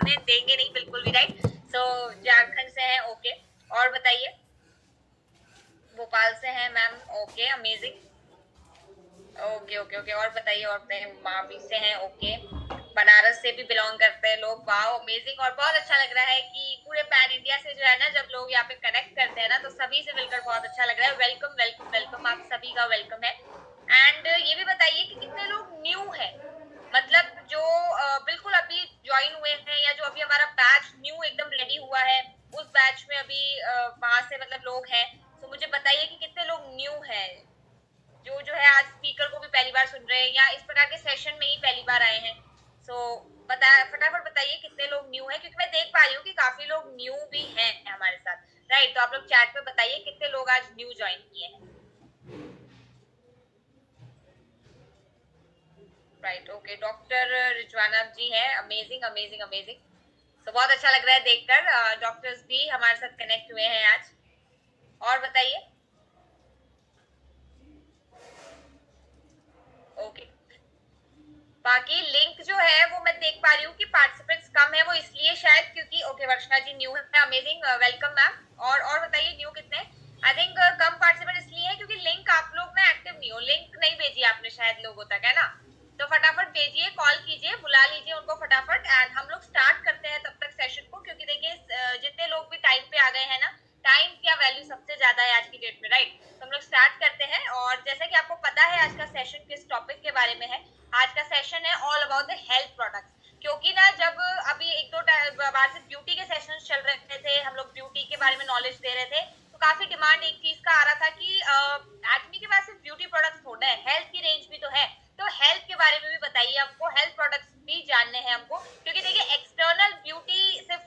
उन्हें देंगे नहीं बिल्कुल भी, राइट। सो झारखंड से हैं, ओके। और बताइए। भोपाल से हैं ma'am, okay, amazing. Okay okay okay, और बताइए, और बताइए। मामी से हैं, ओके। बनारस से भी बिलोंग करते हैं लोग, वाओ अमेजिंग। और बहुत अच्छा लग रहा है कि पूरे पैन इंडिया से जो है ना, जब लोग यहाँ पे कनेक्ट करते हैं ना, तो सभी से मिलकर बहुत अच्छा लग रहा है। वेलकम वेलकम वेलकम, आप सभी का वेलकम है। एंड ये भी बताइए कि कितने लोग न्यू है, मतलब जो बिल्कुल अभी ज्वाइन हुए हैं, या जो अभी हमारा बैच न्यू एकदम रेडी हुआ है, उस बैच में अभी वहां से मतलब लोग हैं। तो मुझे बताइए कि कितने लोग न्यू हैं, जो है आज स्पीकर को भी पहली बार सुन रहे हैं, या इस प्रकार के सेशन में ही पहली बार आए हैं। सो बता, फटाफट बताइए कितने लोग न्यू हैं, क्योंकि मैं देख पा रही हूँ कि काफी लोग न्यू भी हैं हमारे साथ, राइट। तो आप लोग चैट पे बताइए कितने लोग आज न्यू ज्वाइन किए हैं, राइट। ओके, डॉक्टर रिजवाना जी है, अमेजिंग अमेजिंग अमेजिंग। तो बहुत अच्छा लग रहा है देखकर, डॉक्टर्स भी हमारे साथ कनेक्ट हुए हैं आज। और बताइए। ओके, बाकी लिंक जो है वो मैं देख पा रही हूँ कि पार्टिसिपेंट्स कम है, वो इसलिए शायद क्योंकि, ओके, वर्षना जी न्यू है, अमेजिंग, वेलकम मैम। और बताइए न्यू कितने। आई थिंक कम पार्टिसिपेंट इसलिए है क्योंकि लिंक आप लोग ना एक्टिव नहीं हो, लिंक नहीं भेजी आपने शायद लोगों तक, है ना। तो फटाफट भेजिए, कॉल कीजिए, बुला लीजिए उनको फटाफट, एंड हम लोग स्टार्ट करते हैं तब तक सेशन को, क्योंकि देखिए जितने लोग भी टाइम पे आ गए हैं ना, टाइम का वैल्यू सबसे ज्यादा है आज की डेट में, राइट। तो हम लोग स्टार्ट करते हैं। और जैसा कि आपको पता है आज का सेशन किस टॉपिक के बारे में है। आज का सेशन है all about the health products, क्योंकि ना जब अभी एक दो बार से ब्यूटी के सेशन चल रहे थे, हम लोग ब्यूटी के बारे में नॉलेज दे रहे थे, तो काफी डिमांड एक चीज का आ रहा था कि आदमी के पास सिर्फ ब्यूटी प्रोडक्ट्स थोड़ा है, हेल्थ की रेंज भी तो है। तो हेल्थ के बारे में भी बताइए, हमको हेल्थ प्रोडक्ट्स भी जानने हैं हमको, क्योंकि देखिए एक्सटर्नल ब्यूटी सिर्फ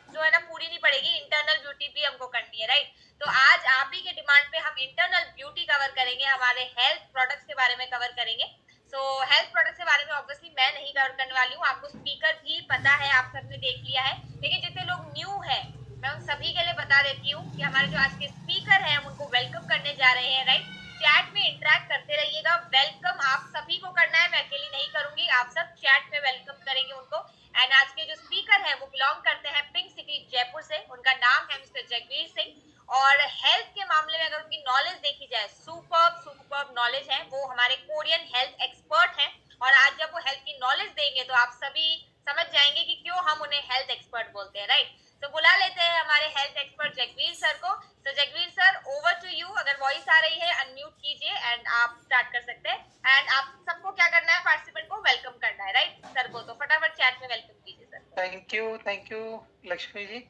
जो है ना पूरी नहीं पड़ेगी, इंटरनल ब्यूटी भी हमको करनी है, राइट। तो आज आप ही के डिमांड पे हम इंटरनल ब्यूटी कवर करेंगे, हमारे हेल्थ प्रोडक्ट्स के बारे में कवर करेंगे। सो हेल्थ प्रोडक्ट्स के बारे में ऑब्वियसली मैं नहीं कवर करने वाली हूँ, आपको स्पीकर भी पता है, आप सबने देख लिया है, लेकिन जितने लोग न्यू है मैं उन सभी के लिए बता देती हूँ कि हमारे जो आज के स्पीकर हैं हम उनको वेलकम करने जा रहे हैं, राइट। चैट में इंटरेक्ट करते रहिएगा, वेलकम आप सभी को करना है, मैं अकेली नहीं करूंगी, आप सब चैट में वेलकम करेंगे उनको। एंड आज के जो स्पीकर हैं वो बिलोंग करते हैं पिंक सिटी जयपुर से, उनका नाम है मिस्टर जगवीर सिंह। और हेल्थ के मामले में अगर उनकी नॉलेज देखी जाए, सुपर्ब सुपर्ब नॉलेज है, वो हमारे कोरियन हेल्थ एक्सपर्ट हैं। और आज जब वो हेल्थ की नॉलेज देंगे तो आप सभी समझ जाएंगे कि क्यों हम उन्हें हेल्थ एक्सपर्ट बोलते हैं, राइट। तो बुला लेते हैं हमारे हेल्थ एक्सपर्ट जगवीर सर को। तो Jagveer sir, over to you, अगर वॉइस आ रही है अनम्यूट कीजिए एंड आप स्टार्ट कर सकते हैं। एंड आप सबको क्या करना है, पार्टिसिपेंट को वेलकम करना है, राइट सर को। तो फटाफट चैट में वेलकम कीजिए सर को। Thank you Lakshmi ji.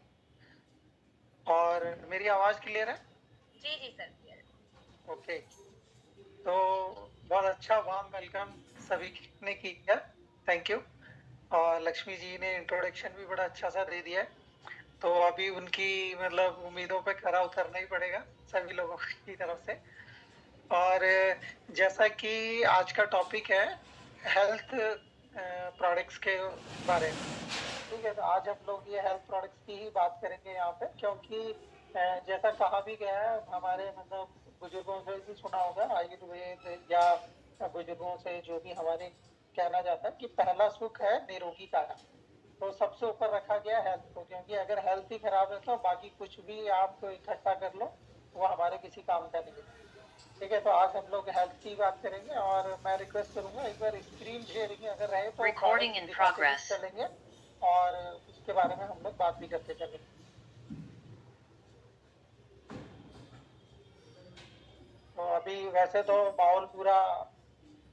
और मेरी आवाज क्लियर है? जी जी सर, क्लियर है। ओके, तो बहुत अच्छा वार्म वेलकम सभी ने किया, थैंक यू। और लक्ष्मी जी ने इंट्रोडक्शन भी बड़ा अच्छा सा दे दिया है, तो अभी उनकी मतलब उम्मीदों पे खरा उतरना ही पड़ेगा सभी लोगों की तरफ से। और जैसा कि आज का टॉपिक है हेल्थ प्रोडक्ट्स के बारे में, ठीक है, तो आज हम लोग ये हेल्थ प्रोडक्ट्स की ही बात करेंगे यहाँ पे, क्योंकि जैसा कहा भी गया है, हमारे मतलब बुजुर्गों से भी सुना होगा आयुर्वेद या बुजुर्गों से जो भी हमारे कहना जाता है कि पहला सुख है निरोगी काया। तो सबसे ऊपर रखा गया हेल्थ को, क्योंकि अगर हेल्थ ही खराब है तो बाकी कुछ भी आप इकट्ठा कर लो वो हमारे किसी काम का नहीं है, ठीक है। तो आज हम लोग हेल्थ की बात करेंगे, और मैं रिक्वेस्ट करूंगा एक बार स्क्रीन शेयरिंग अगर रहे तो Recording in दिखाते भी progress. चलेंगे और उसके बारे में हम लोग बात भी करते चलेंगे। तो अभी वैसे तो माहौल पूरा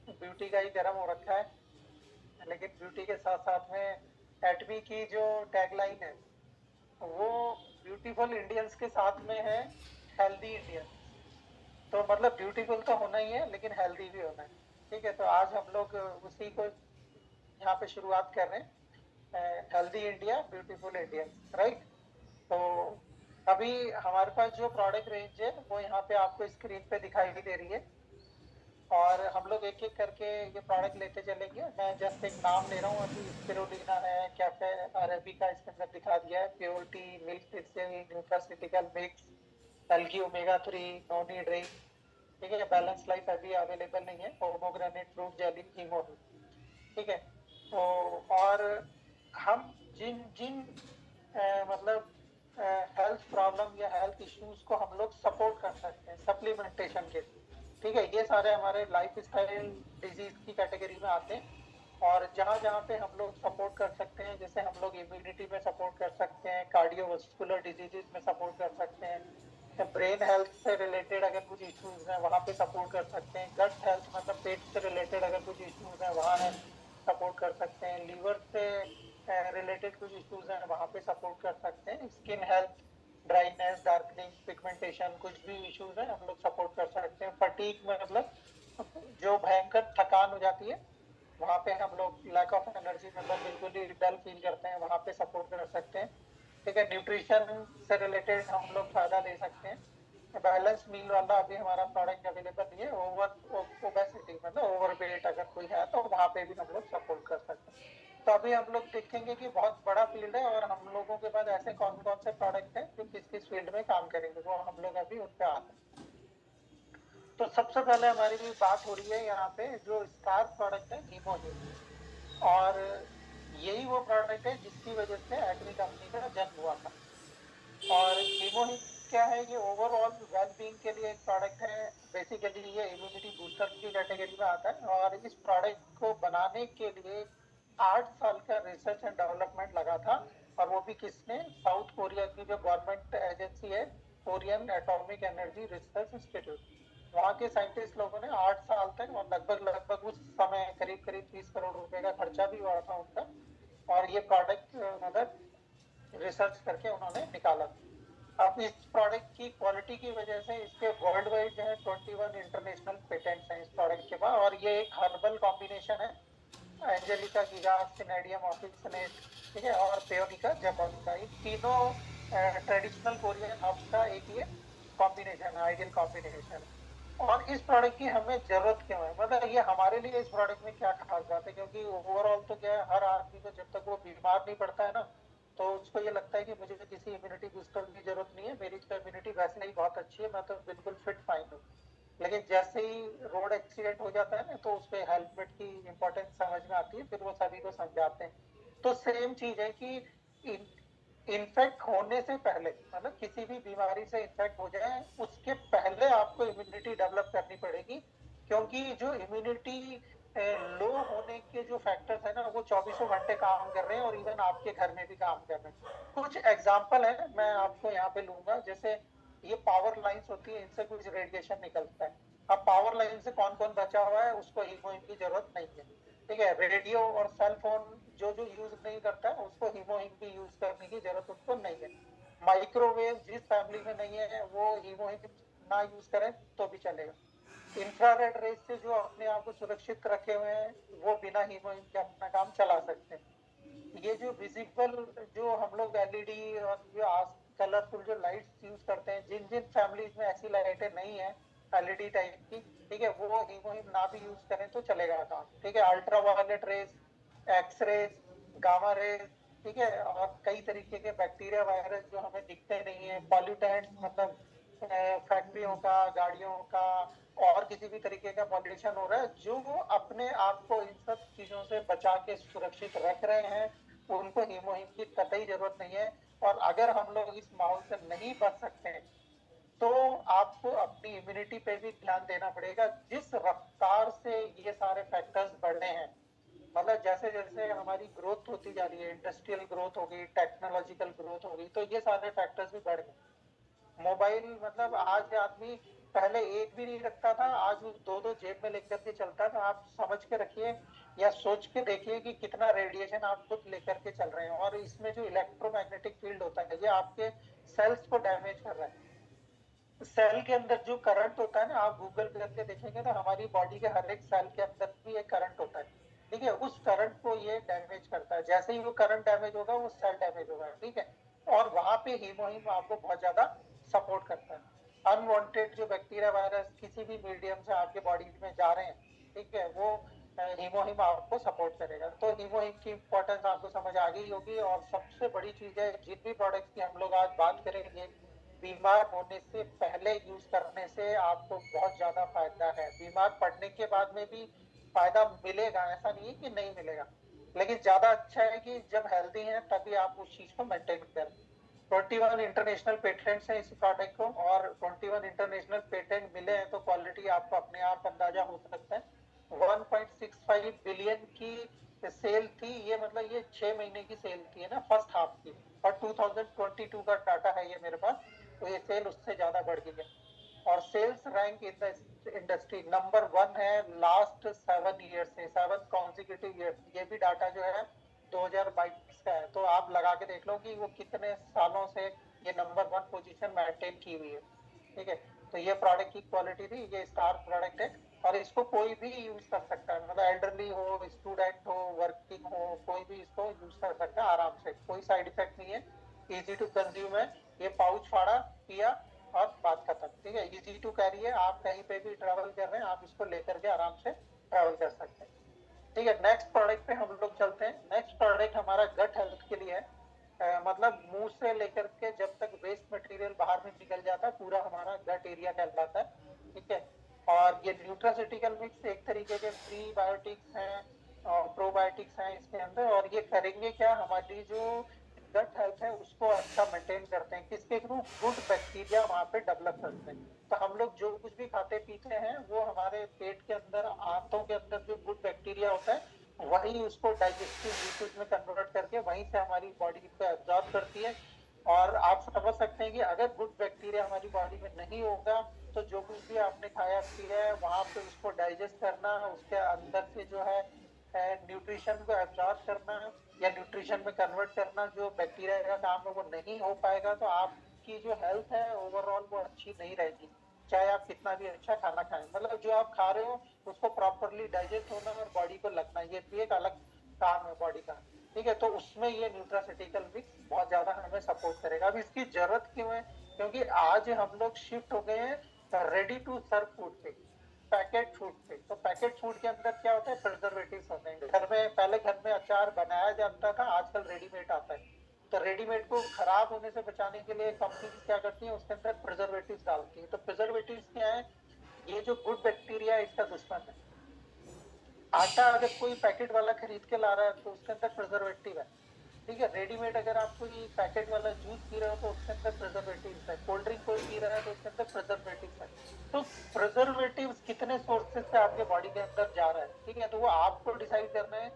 ब्यूटी का ही गर्म हो रखा है, लेकिन ब्यूटी के साथ साथ में एटमी की जो टैगलाइन है वो ब्यूटीफुल इंडियंस के साथ में है हेल्दी इंडियंस। तो मतलब ब्यूटीफुल तो होना ही है लेकिन हेल्दी भी होना है, ठीक है। तो आज हम लोग उसी को यहाँ पे शुरुआत कर रहे हैं, healthy India beautiful Indians, right. तो अभी हमारे पास जो प्रोडक्ट रेंज है वो यहाँ पे आपको स्क्रीन पे दिखाई दे रही है, और हम लोग एक एक करके ये प्रोडक्ट लेते चलेंगे। मैं जस्ट एक नाम ले रहा हूँ, अभी स्पिरुलिना है, कैफे अरेबिका इसके अंदर दिखा दिया है, प्योरिटी मिल्क से न्यूट्रासिटिकल मिक्स, एल्गी ओमेगा 3 नोनी ड्रिंक, ठीक है। बैलेंस लाइफ अभी अवेलेबल नहीं है, पोमोग्रेनेट फ्रूट जेली हीमोन, ठीक है। तो और हम जिन जिन मतलब हेल्थ प्रॉब्लम या हेल्थ इश्यूज को हम लोग सपोर्ट कर सकते हैं सप्लीमेंटेशन के, ठीक है, ये सारे हमारे लाइफ स्टाइल डिजीज की कैटेगरी में आते हैं। और जहाँ जहाँ पे हम लोग सपोर्ट कर सकते हैं, जैसे हम लोग इम्यूनिटी में सपोर्ट कर सकते हैं, कार्डियोवास्कुलर डिजीजेज में सपोर्ट कर सकते हैं, ब्रेन हेल्थ से रिलेटेड अगर कुछ इश्यूज हैं वहाँ पे सपोर्ट कर सकते हैं, गट हेल्थ मतलब पेट से रिलेटेड अगर कुछ इश्यूज हैं वहाँ है सपोर्ट कर सकते हैं, लीवर से रिलेटेड कुछ इश्यूज हैं वहाँ पे सपोर्ट कर सकते हैं, skin health, dryness, darkening, pigmentation, कुछ भी इश्यूज हैं हम लोग सपोर्ट कर सकते हैं। फटीग में मतलब जो भयंकर थकान हो जाती है वहाँ पे हम लोग लैक ऑफ एनर्जी मतलब बिल्कुल ही डल फील करते हैं वहाँ पे सपोर्ट कर सकते हैं। ठीक है, न्यूट्रिशन से रिलेटेड हम लोग फायदा दे सकते हैं। बैलेंस मील वाला अभी हमारा प्रोडक्ट अवेलेबल नहीं है। ओबेसिटी मतलब ओवर वेट अगर कोई है तो वहाँ पे भी हम लोग सपोर्ट कर सकते हैं। तो अभी हम लोग देखेंगे कि बहुत बड़ा फील्ड है और हम लोगों के पास ऐसे कौन कौन से प्रोडक्ट हैं जो किस किस फील्ड में काम करेंगे, वो हम लोग अभी उन पे आते हैं। तो सबसे पहले हमारी बात हो रही है यहाँ पे जो स्टार प्रोडक्ट है हीमोहीम, और यही वो प्रोडक्ट है जिसकी वजह से एक्मे कंपनी का जन्म हुआ था। और हीमोहीम क्या है, ये ओवरऑल वेल बीइंग के लिए एक प्रोडक्ट है। बेसिकली ये इम्यूनिटी बूस्टर की कैटेगरी में आता है और इस प्रोडक्ट को बनाने के लिए 8 साल का रिसर्च एंड डेवलपमेंट लगा था। और वो भी किसने, साउथ कोरिया की जो गवर्नमेंट एजेंसी है, Korean atomic energy research institute, वहाँ के साइंटिस्ट लोगों ने 8 साल तक और लगभग लगभग उस समय करीब करीब 30 करोड़ रुपए का खर्चा भी हुआ था उनका, और ये प्रोडक्ट मतलब रिसर्च करके उन्होंने निकाला। अब इस प्रोडक्ट की क्वालिटी की वजह से इसके वर्ल्ड वाइड जो है 21 इंटरनेशनल पेटेंट्स हैं इस प्रोडक्ट के पास। और ये एक हर्बल कॉम्बिनेशन है, एंजेलिका गिगास, सिनेडियम ऑफिसिनेट, ठीक है, और पेयोनिका जैपोनिका, इन तीनों ट्रेडिशनल कोरियन हर्ब्स का एक ये कॉम्बिनेशन है, आइडियल कॉम्बिनेशन है। और इस प्रोडक्ट की हमें जरूरत क्यों है, मतलब ये हमारे लिए इस प्रोडक्ट में क्या खास बात है, क्योंकि ओवरऑल तो क्या है, हर आदमी को जब तक वो बीमार नहीं पड़ता है ना तो उसको ये लगता है कि मुझे किसी इम्यूनिटी बूस्टर की जरूरत नहीं है, मेरी तो इम्यूनिटी वैसे ही बहुत अच्छी है, मैं तो बिल्कुल फिट फाइन हूँ। लेकिन जैसे ही रोड एक्सीडेंट हो जाता है ना तो उस पे हेलमेट की इंपॉर्टेंस समझ में आती है, फिर वो सभी को समझाते हैं। तो सेम चीज है कि इन्फेक्ट होने से पहले मतलब किसी भी बीमारी से इन्फेक्ट हो जाए उसके पहले आपको इम्यूनिटी डेवलप करनी पड़ेगी, क्योंकि जो इम्यूनिटी लो होने के जो फैक्टर्स है ना वो 24 घंटे काम कर रहे हैं और इवन आपके घर में भी काम कर रहे हैं। कुछ एग्जाम्पल है मैं आपको यहाँ पे लूंगा, जैसे ये पावर लाइंस होती है, इनसे कुछ रेडिएशन निकलता है। अब पावर लाइन से कौन कौन बचा हुआ है, उसको हीमोइन की जरूरत नहीं है, ठीक है। रेडियो और सेल फोन जो जो यूज नहीं करता है उसको हीमोइन भी यूज करने की जरूरत उनको नहीं है। माइक्रोवेव जिस फैमिली में नहीं है वो हीमोइन ना यूज करें तो भी चलेगा। इंफ्रारेड रेज से जो अपने आप को सुरक्षित रखे हुए हैं वो बिना हीमोइन के अपना काम चला सकते हैं। ये जो विजिबल जो हम लोग एलईडी और जो कलरफुल जो लाइट्स यूज करते हैं, जिन जिन फैमिलीज में ऐसी लाइटें नहीं है एलईडी टाइप की, ठीक है, वो हीमोहिम ना भी यूज करें तो चलेगा काम, ठीक है। Ultraviolet rays, X rays, gamma rays, ठीक है, और कई तरीके के बैक्टीरिया वायरस जो हमें दिखते नहीं है, पॉल्यूटेंट्स मतलब फैक्ट्रियों का, गाड़ियों का, और किसी भी तरीके का पॉल्यूशन हो रहा है, जो अपने आप को इन सब चीजों से बचा के सुरक्षित रख रहे हैं, उनको हीमोहिम की कतई जरूरत नहीं है। और अगर हम लोग इस माहौल से नहीं बच सकते हैं तो आपको अपनी इम्यूनिटी पे भी ध्यान देना पड़ेगा। जिस रफ्तार से ये सारे फैक्टर्स बढ़े हैं, मतलब जैसे जैसे हमारी ग्रोथ होती जा रही है, इंडस्ट्रियल ग्रोथ हो गई, टेक्नोलॉजिकल ग्रोथ हो गई, तो ये सारे फैक्टर्स भी बढ़ गए। मोबाइल मतलब आज आदमी पहले एक भी नहीं रखता था, आज वो दो दो जेब में लेकर के चलता था। आप समझ के रखिए या सोच के देखिए कि कितना रेडिएशन आप खुद लेकर के चल रहे हैं। और इसमें जो इलेक्ट्रोमैग्नेटिक फील्ड होता है ये आपके सेल्स को डैमेज कर रहा है। सेल के अंदर जो करंट होता है ना, आप गूगल करके देखेंगे ना, हमारी बॉडी के हर एक सेल के अंदर भी एक करंट होता है, ठीक है। उस करंट को ये डैमेज करता है, जैसे ही वो करंट डैमेज होगा वो सेल डैमेज होगा, ठीक है। और वहां पे हीमोहिम आपको बहुत ज्यादा सपोर्ट करता है। अनवांटेड जो बैक्टीरिया वायरस किसी भी मीडियम से आपके बॉडी में जा रहे हैं, ठीक है, वो हीमोहिम आपको सपोर्ट करेगा। तो हीमोहिम की इंपॉर्टेंस आपको समझ आ गई होगी। और सबसे बड़ी चीज है, जिन भी प्रोडक्ट्स की हम लोग आज बात करेंगे, बीमार होने से पहले यूज करने से आपको बहुत ज्यादा फायदा है। बीमार पड़ने के बाद में भी फायदा मिलेगा, ऐसा नहीं है कि नहीं मिलेगा। लेकिन ज्यादा अच्छा है कि जब हेल्दी हैं तभी आप उस चीज को मेंटेन करें। 21 इंटरनेशनल पेटेंट्स हैं इस प्रोडक्ट को, और 21 इंटरनेशनल पेटेंट मिले हैं तो क्वालिटी आपको अपने आप अंदाजा हो सकता है। 1.65 बिलियन की सेल थी ये, मतलब ये 6 महीने की सेल थी है ना, फर्स्ट हाफ की, और 2022 का डाटा है ये मेरे पास, तो ये सेल उससे ज्यादा बढ़ गई है। और sales rank in the industry number 1 है लास्ट 7 ईयर से, 7 कॉन्जिक्यूटिव ईयर। ये भी डाटा जो है 2022 का है, तो आप लगा के देख लो कि वो कितने सालों से ये नंबर 1 पोजीशन मेंटेन की हुई है। ठीक है, तो ये प्रोडक्ट की क्वालिटी थी, ये स्टार प्रोडक्ट है, और इसको कोई भी यूज कर सकता है, मतलब एल्डरली हो, स्टूडेंट हो, वर्किंग हो, कोई भी इसको यूज कर सकता है आराम से, कोई साइड इफेक्ट नहीं है, इजी टू कंज्यूम है। ये पाउच फाड़ा, पिया और बात खत्म। ठीक है, इजी टू कैरी है, आप कहीं पे भी ट्रेवल कर रहे हैं आप इसको लेकर के आराम से ट्रेवल कर सकते हैं। ठीक है, नेक्स्ट प्रोडक्ट पे हम लोग चलते हैं। नेक्स्ट प्रोडक्ट हमारा गट हेल्थ के लिए है। मतलब मुंह से लेकर के जब तक वेस्ट मटेरियल बाहर में निकल जाता है पूरा हमारा गट एरिया कहलाता है। ठीक है, और ये न्यूट्रासिटिकल मिक्स एक तरीके के प्रीबायोटिक्स हैं और प्रोबायोटिक्स हैं इसके अंदर, और ये करेंगे क्या, हमारी जो गट हेल्थ है उसको अच्छा मेंटेन करते हैं। किसके थ्रू? गुड बैक्टीरिया वहां पे डेवलप करते हैं। तो हम लोग जो कुछ भी खाते पीते हैं वो हमारे पेट के अंदर, आंतों के अंदर जो गुड बैक्टीरिया होता है वही उसको डाइजेस्टिव लिक्विड में कन्वर्ट करके वहीं से हमारी बॉडी को एब्जॉर्ब करती है। और आप समझ सकते हैं कि अगर गुड बैक्टीरिया हमारी बॉडी में नहीं होगा तो जो कुछ भी आपने खाया पिया है वहां पे उसको डाइजेस्ट करना, उसके अंदर से जो है न्यूट्रिशन को एब्जॉर्ब करना या न्यूट्रिशन में कन्वर्ट करना जो बैक्टीरिया का काम है वो नहीं हो पाएगा, तो आपकी जो हेल्थ है ओवरऑल वो अच्छी नहीं रहेगी, चाहे आप कितना भी अच्छा खाना खाएं। मतलब जो आप खा रहे हो उसको प्रॉपरली डाइजेस्ट होना और बॉडी को लगना, ये भी एक अलग काम है बॉडी का। ठीक है, तो उसमें ये न्यूट्रासिटिकल मिक्स बहुत ज्यादा हमें सपोर्ट करेगा। अब इसकी जरूरत क्यों है? क्योंकि आज हम लोग शिफ्ट हो गए हैं रेडी टू सर्व फूड पे, पैकेट फूड पे। तो पैकेट फूड के अंदर क्या होता है? प्रिजर्वेटिव्स होते हैं। घर में पहले घर में अचार बनाया जाता था, आजकल रेडीमेड आता है। तो रेडीमेड को खराब होने से बचाने के लिए कंपनीज क्या करती हैं, उसके अंदर प्रिजर्वेटिव्स डालती हैं। तो प्रिजर्वेटिव्स क्या है? ये जो गुड बैक्टीरिया है इसका दुश्मन है। आटा अगर कोई पैकेट वाला खरीद के ला रहा है तो उसके अंदर प्रिजर्वेटिव है। ठीक है, रेडीमेड अगर आप कोई पैकेट वाला जूस पी रहे हो तो उसके अंदर प्रिजर्वेटिव्स है, कोल्ड ड्रिंक कोई पी रहा है तो उसके अंदर प्रिजर्वेटिव्स है। तो प्रिजर्वेटिव्स कितने सोर्सेज से आपके बॉडी के अंदर जा रहा है, ठीक है, तो वो आपको डिसाइड करना है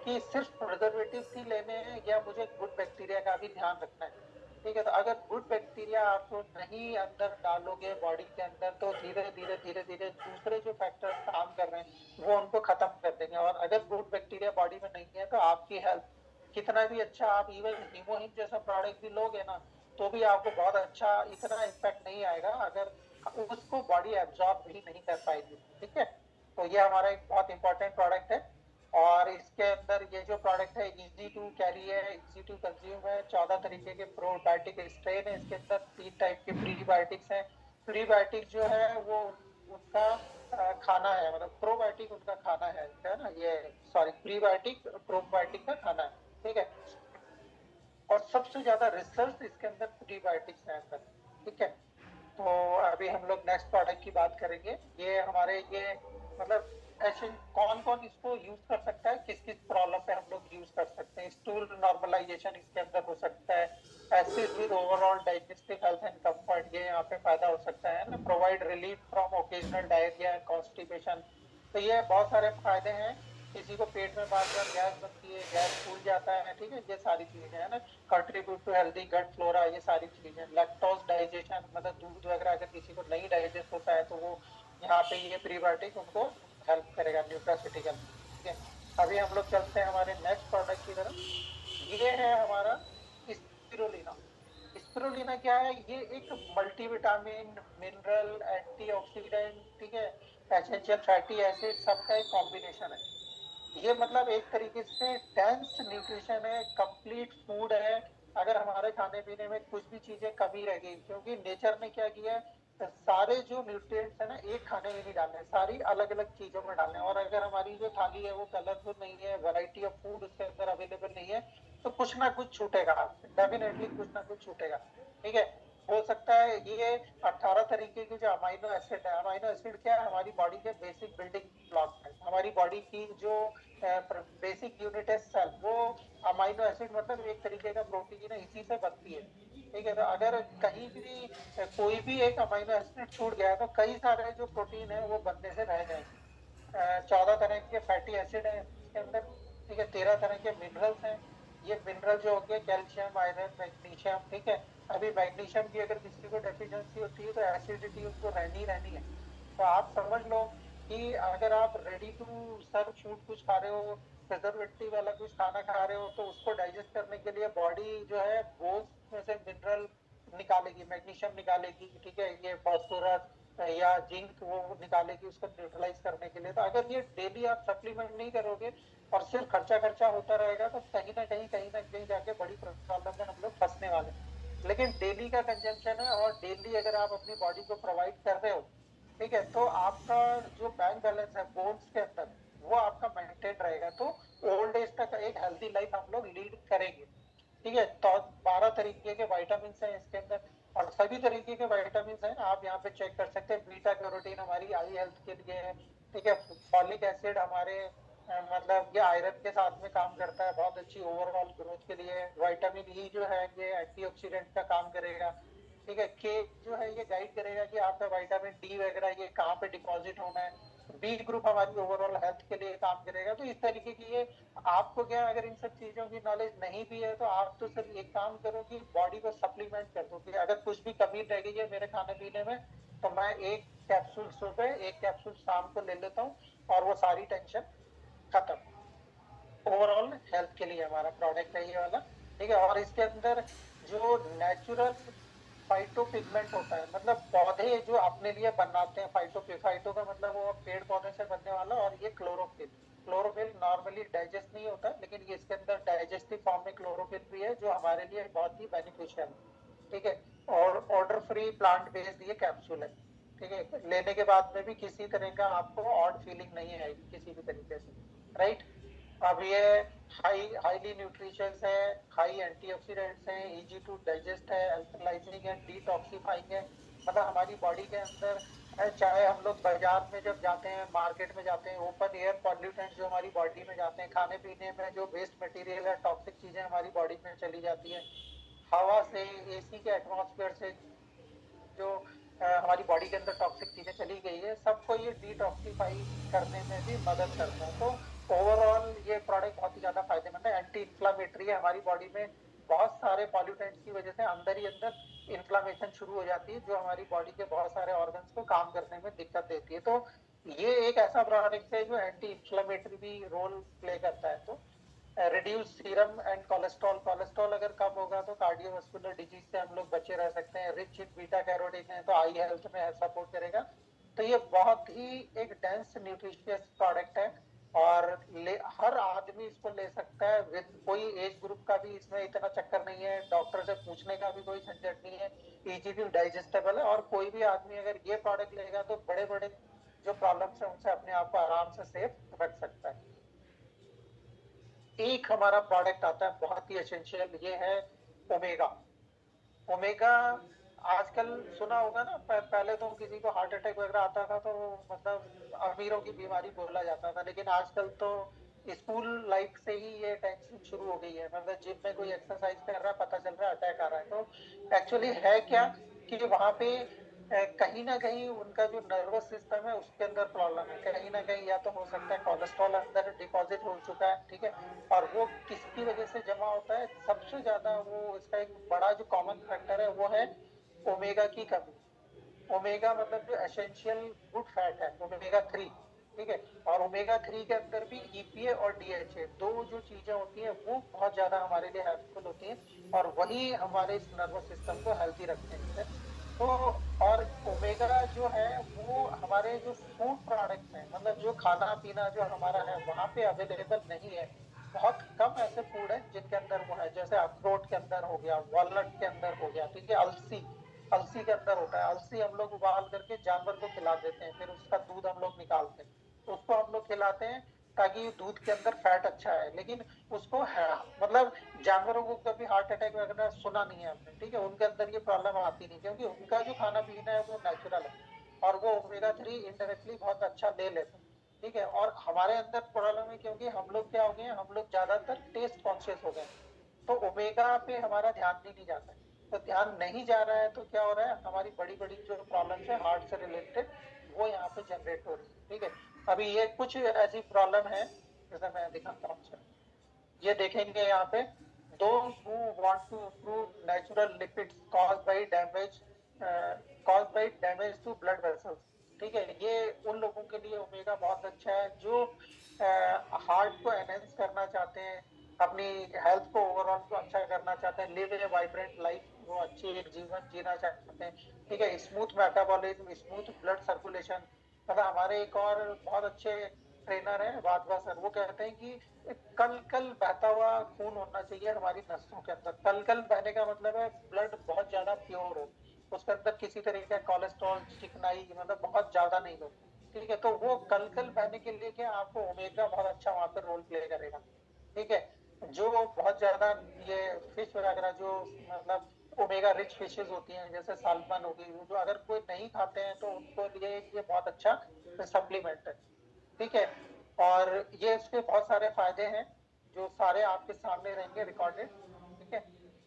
कि सिर्फ प्रिजर्वेटिव्स ही लेने हैं या मुझे गुड बैक्टीरिया का भी ध्यान रखना है। ठीक है, तो अगर गुड बैक्टीरिया आप नहीं अंदर डालोगे बॉडी के अंदर तो धीरे धीरे धीरे धीरे दूसरे जो फैक्टर्स काम कर रहे हैं वो उनको खत्म कर देंगे। और अगर गुड बैक्टीरिया बॉडी में नहीं है तो आपकी हेल्थ कितना भी अच्छा, आप इवन हीमोहिम जैसा प्रोडक्ट भी लोगे ना तो भी आपको बहुत अच्छा इतना इम्पैक्ट नहीं आएगा अगर उसको बॉडी एब्जॉर्ब भी नहीं कर पाएगी। ठीक है, तो ये हमारा एक बहुत इंपॉर्टेंट प्रोडक्ट है। और इसके अंदर ये जो प्रोडक्ट है इजी टू कैरी है, इजी टू कंज्यूम है, 14 तरीके के प्रोबायोटिक स्ट्रेन है इसके अंदर, 3 टाइप के प्रीबायोटिक्स हैं। प्रीबायोटिक जो है वो उनका खाना है, मतलब प्रोबायोटिक उनका खाना है ना, ये सॉरी प्रीबायोटिक प्रोबायोटिक का खाना है। ठीक है, और सबसे ज्यादा रिसर्च इसके अंदर प्रीबायोटिक्स है अंदर। ठीक है, तो अभी हम लोग नेक्स्ट प्रोडक्ट की बात करेंगे। ये हमारे ये मतलब ऐसे कौन कौन इसको यूज कर सकता है, किस किस प्रॉब्लम पे हम लोग यूज कर सकते हैं। स्टूल नॉर्मलाइजेशन इसके अंदर हो सकता है, acid with overall digestive health and comfort, ये यहाँ पे फायदा हो सकता है ना। Provide relief from occasional diarrhoea and constipation, तो ये बहुत सारे फायदे हैं। किसी को पेट में बार बार गैस बनती है, गैस फूल जाता है, ठीक है, ये सारी चीजें है ना। Contribute to healthy gut flora, ये सारी चीजें। लैक्टोज डाइजेशन, मतलब दूध वगैरह अगर किसी को नहीं डाइजेस्ट होता है तो वो यहाँ पे ये प्रीबायोटिक उनको हेल्प करेगा न्यूट्रासिटिकल। ठीक है, अभी हम लोग चलते हैं हमारे नेक्स्ट प्रोडक्ट की तरफ। ये है हमारा स्पिरुलिना। स्पिरुलिना क्या है? ये एक मल्टीविटामिन, मिनरल, एंटीऑक्सीडेंट, ठीक है, एसेंशियल फैटी एसिड सबका एक कॉम्बिनेशन है। ये मतलब एक तरीके से डेंस न्यूट्रिशन है, कंप्लीट फूड है। अगर हमारे खाने पीने में कुछ भी चीजें कमी रह गई, क्योंकि नेचर ने क्या किया है, सारे जो न्यूट्रिएंट्स है ना एक खाने में नहीं डालने, सारी अलग अलग चीजों में डालने। और अगर हमारी जो थाली है वो कलरफुल नहीं है, वैरायटी ऑफ फूड उसके अंदर अवेलेबल नहीं है, तो कुछ ना कुछ छूटेगा आपसे, डेफिनेटली कुछ ना कुछ छूटेगा। ठीक है, हो सकता है ये 18 तरीके के जो अमाइनो एसिड है, अमाइनो एसिड क्या है, हमारी बॉडी के बेसिक बिल्डिंग ब्लॉक है, हमारी बॉडी की जो बेसिक यूनिट है सेल, वो अमाइनो एसिड मतलब एक तरीके का प्रोटीन है, इसी से बनती है। ठीक है, तो अगर कहीं भी कोई भी एक अमाइनो एसिड छूट गया है तो कई सारे जो प्रोटीन है वो बनने से रह जाएंगे। 14 तरह के फैटी एसिड है इसके अंदर। ठीक है, 13 तरह के मिनरल्स हैं। ये मिनरल जो हो गए कैल्शियम, आयरन, मैग्नीशियम। ठीक है, अभी मैग्नीशियम की अगर किसी को डेफिशिएंसी होती है तो एसिडिटी उसको रहनी रहनी है। तो आप समझ लो कि अगर आप रेडी टू सर्व फूड कुछ खा रहे हो, प्रिजर्वेटिव वाला कुछ खाना खा रहे हो, तो उसको डाइजेस्ट करने के लिए बॉडी जो है बोन्स में से मिनरल निकालेगी, मैग्नीशियम निकालेगी। ठीक है, ये फास्फोरस या जिंक वो निकालेगी उसको न्यूट्रलाइज करने के लिए। तो अगर ये डेली आप सप्लीमेंट नहीं करोगे और सिर्फ खर्चा खर्चा होता रहेगा तो कहीं ना कहीं जाके बड़ी प्रॉब्लम में हम लोग फंसने वाले हैं। लेकिन डेली का कंजम्पशन है और डेली अगर आप अपनी बॉडी को प्रोवाइड कर रहे हो, ठीक है, तो आपका जो बैंक बैलेंस है बोन्स के अंदर वो आपका मेंटेन रहेगा, तो ओल्ड एज तक एक हेल्दी लाइफ हम लोग लीड करेंगे। ठीक है, तो 12 तरीके के विटामिन हैं इसके अंदर और सभी तरीके के विटामिन हैं, आप यहाँ पे चेक कर सकते हैं। बीटा कैरोटीन हमारी आई हेल्थ के लिए है। ठीक है, फॉलिक एसिड हमारे मतलब ये आयरन के साथ में काम करता है, बहुत अच्छी ओवरऑल ग्रोथ के लिए। विटामिन ई जो है ये एंटीऑक्सीडेंट का काम करेगा। ठीक है, के जो है ये गाइड करेगा कि आपका विटामिन डी वगैरह ये कहाँ पे डिपॉजिट होना है। बी ग्रुप हमारी ओवरऑल हेल्थ के लिए काम करेगा। तो इस तरीके की ये आपको क्या, अगर इन सब चीजों की नॉलेज नहीं भी है तो आप तो सिर्फ एक काम करो कि बॉडी को सप्लीमेंट कर दो, कि अगर कुछ भी कमी रह गई है मेरे खाने पीने में तो मैं एक कैप्सूल सुबह एक कैप्सूल शाम को ले लेता हूँ और वो सारी टेंशन खत्म। ओवरऑल हेल्थ के लिए हमारा प्रोडक्ट है ये वाला। ठीक है, और इसके अंदर जो नेचुरल फाइटो पिगमेंट होता है, मतलब पौधे जो अपने लिए बनाते हैं, फाइटो का मतलब वो पेड़ पौधे से बनने वाला, और ये क्लोरोफिल। क्लोरोफिल नॉर्मली डाइजेस्ट नहीं होता लेकिन ये इसके अंदर डाइजेस्टिव फॉर्म में क्लोरोफिल भी है जो हमारे लिए बहुत ही बेनिफिशियल है। ठीक है, और ऑर्डर फ्री प्लांट बेस्ड ये कैप्सूल है। ठीक है, लेने के बाद में भी किसी तरह का आपको ऑड फीलिंग नहीं आएगी किसी भी तरीके से। राइट, अब ये हाईली न्यूट्रिशियस है, हाई एंटीऑक्सीडेंट्स हैं, इजी टू डाइजेस्ट है, अल्कलाइजिंग है, डिटॉक्सिफाइंग है। मतलब हमारी बॉडी के अंदर चाहे हम लोग बाजार में जब जाते हैं, मार्केट में जाते हैं, ओपन एयर पॉल्यूटेंट जो हमारी बॉडी में जाते हैं, खाने पीने में जो वेस्ट मटेरियल है, टॉक्सिक चीजें हमारी बॉडी में चली जाती है, हवा से, एसी के एटमॉस्फेयर से जो हमारी बॉडी के अंदर टॉक्सिक चीजें चली गई है, सबको ये डिटॉक्सिफाई करने में भी मदद करता है। तो ओवरऑल ये प्रोडक्ट बहुत ही ज्यादा फायदेमंद है, एंटी इंफ्लामेटरी है। हमारी बॉडी में बहुत सारे पॉल्यूटेंट्स की वजह से अंदर ही अंदर इन्फ्लामेशन शुरू हो जाती है जो हमारी बॉडी के बहुत सारे ऑर्गन्स को काम करने में दिक्कत देती है। तो ये एक ऐसा प्रोडक्ट है जो एंटी इंफ्लामेटरी भी रोल प्ले करता है। तो reduce serum and cholesterol, cholesterol अगर कम होगा तो कार्डियोवास्कुलर डिजीज से हम लोग बचे रह सकते हैं। रिच इन बीटा कैरोटीन है तो आई हेल्थ में सपोर्ट करेगा। तो ये बहुत ही एक डेंस न्यूट्रिशियस प्रोडक्ट है और हर आदमी इसको ले सकता है, विद कोई एज ग्रुप का भी इसमें इतना चक्कर नहीं है, डॉक्टर से पूछने का भी कोई झंझट नहीं है, इजीली डाइजेस्टेबल है। और कोई भी आदमी अगर ये प्रोडक्ट लेगा तो बड़े बड़े जो प्रॉब्लम्स है उनसे अपने आप को आराम से सेफ रख सकता है। एक हमारा प्रोडक्ट आता है बहुत ही एसेंशियल, ये है ओमेगा। ओमेगा आजकल सुना होगा ना, पहले तो किसी को हार्ट अटैक वगैरह आता था तो मतलब अमीरों की बीमारी बोला जाता था, लेकिन आजकल तो स्कूल लाइफ से ही ये टेंशन शुरू हो गई है। मतलब जिम में कोई एक्सरसाइज कर रहा है, पता चल रहा है अटैक आ रहा है। तो एक्चुअली है क्या कि वहां पे कहीं ना कहीं उनका जो नर्वस सिस्टम है उसके अंदर प्रॉब्लम है, कहीं ना कहीं या तो हो सकता है कोलेस्ट्रॉल अंदर डिपॉजिट हो चुका है। ठीक है, और वो किसकी वजह से जमा होता है, सबसे ज्यादा वो इसका एक बड़ा जो कॉमन फैक्टर है वो है ओमेगा की कमी। ओमेगा मतलब जो एसेंशियल गुड फैट है, ओमेगा 3। ठीक है, और ओमेगा 3 के अंदर भी ईपीए और डीएचए दो जो चीजें होती हैं वो बहुत ज्यादा हमारे लिए हेल्पफुल होती हैं और वही हमारे इस नर्वस सिस्टम को हेल्दी रखते हैं। तो और ओमेगा जो है वो हमारे जो फूड प्रोडक्ट्स हैं, मतलब जो खाना पीना जो हमारा है वहां पे अवेलेबल नहीं है। बहुत कम ऐसे फूड है जिनके अंदर वो है, जैसे अखरोट के अंदर हो गया, वॉलनट के अंदर हो गया। ठीक है, अलसी, अलसी के अंदर होता है। अलसी हम लोग उबाल करके जानवर को खिला देते हैं, फिर उसका दूध हम लोग निकालते हैं, तो उसको हम लोग खिलाते हैं। ताकि दूध के अंदर फैट अच्छा है, लेकिन उसको है मतलब जानवरों को कभी हार्ट अटैक वगैरह सुना नहीं है आपने, ठीक है, उनके अंदर ये प्रॉब्लम आती नहीं, क्योंकि उनका जो खाना पीना है वो नेचुरल है और वो ओमेगा 3 इनडायरेक्टली बहुत अच्छा ले लेते हैं, ठीक है। और हमारे अंदर प्रॉब्लम है क्योंकि हम लोग क्या हो गए हैं, हम लोग ज्यादातर टेस्ट कॉन्शियस हो गए हैं, तो ओमेगा पे हमारा ध्यान भी नहीं जाता है। तो ध्यान नहीं जा रहा है तो क्या हो रहा है, हमारी बड़ी बड़ी जो प्रॉब्लम्स है हार्ट से रिलेटेड वो यहाँ पे जनरेट हो रही है, ठीक है। अभी ये कुछ ऐसी प्रॉब्लम है, जैसे मैं दिखाता हूँ सर, ये देखेंगे यहाँ पे, those who want to improve natural lipids caused by damage caused by damage to blood vessels, ठीक है, ये उन लोगों के लिए ओमेगा बहुत अच्छा है जो हार्ट को एनहेंस करना चाहते हैं, अपनी हेल्थ को ओवरऑल को अच्छा करना चाहते हैं, लिव ए वाइब्रेंट लाइफ, वो अच्छी एक जीवन जीना चाहते हैं, ठीक है, smooth metabolism, smooth blood circulation. मतलब हमारे एक और बहुत अच्छे ट्रेनर है वाधवा सर, वो कहते हैं कि कल कल बहता हुआ खून होना चाहिए हमारी नसों के अंदर। कल कल बहने का मतलब है ब्लड बहुत ज्यादा प्योर हो, उसके अंदर किसी तरीके का कोलेस्ट्रॉल चिकनाई मतलब बहुत ज्यादा नहीं हो, ठीक है। तो वो कल कल बहने के लिए क्या आपको ओमेगा बहुत अच्छा वहां पर रोल प्ले करेगा, ठीक है। जो बहुत ज्यादा ये फिश वगैरह जो मतलब ओमेगा रिच फिशेज होती हैं जैसे साल्मन हो गई, जो अगर कोई नहीं खाते हैं तो उनको लिए ये बहुत अच्छा सप्लीमेंट है, ठीक है। और ये इसके बहुत सारे फायदे हैं जो सारे आपके सामने रहेंगे रिकॉर्डेड, ठीक है।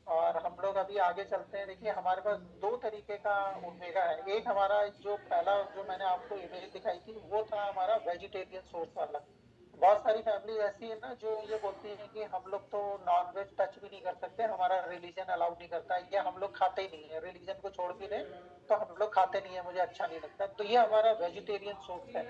और हम लोग अभी आगे चलते हैं, देखिए हमारे पास दो तरीके का ओमेगा है। एक हमारा जो पहला जो मैंने आपको इमेज दिखाई थी वो था हमारा वेजिटेरियन सोर्स वाला। बहुत सारी फैमिली ऐसी है ना जो ये बोलती है कि हम लोग तो नॉन वेज टच भी नहीं कर सकते, हमारा रिलीजन अलाउड नहीं करता है, या हम लोग खाते ही नहीं है, रिलीजन को छोड़ भी रहे तो हम लोग खाते नहीं है, मुझे अच्छा नहीं लगता। तो ये हमारा वेजिटेरियन सोर्स है।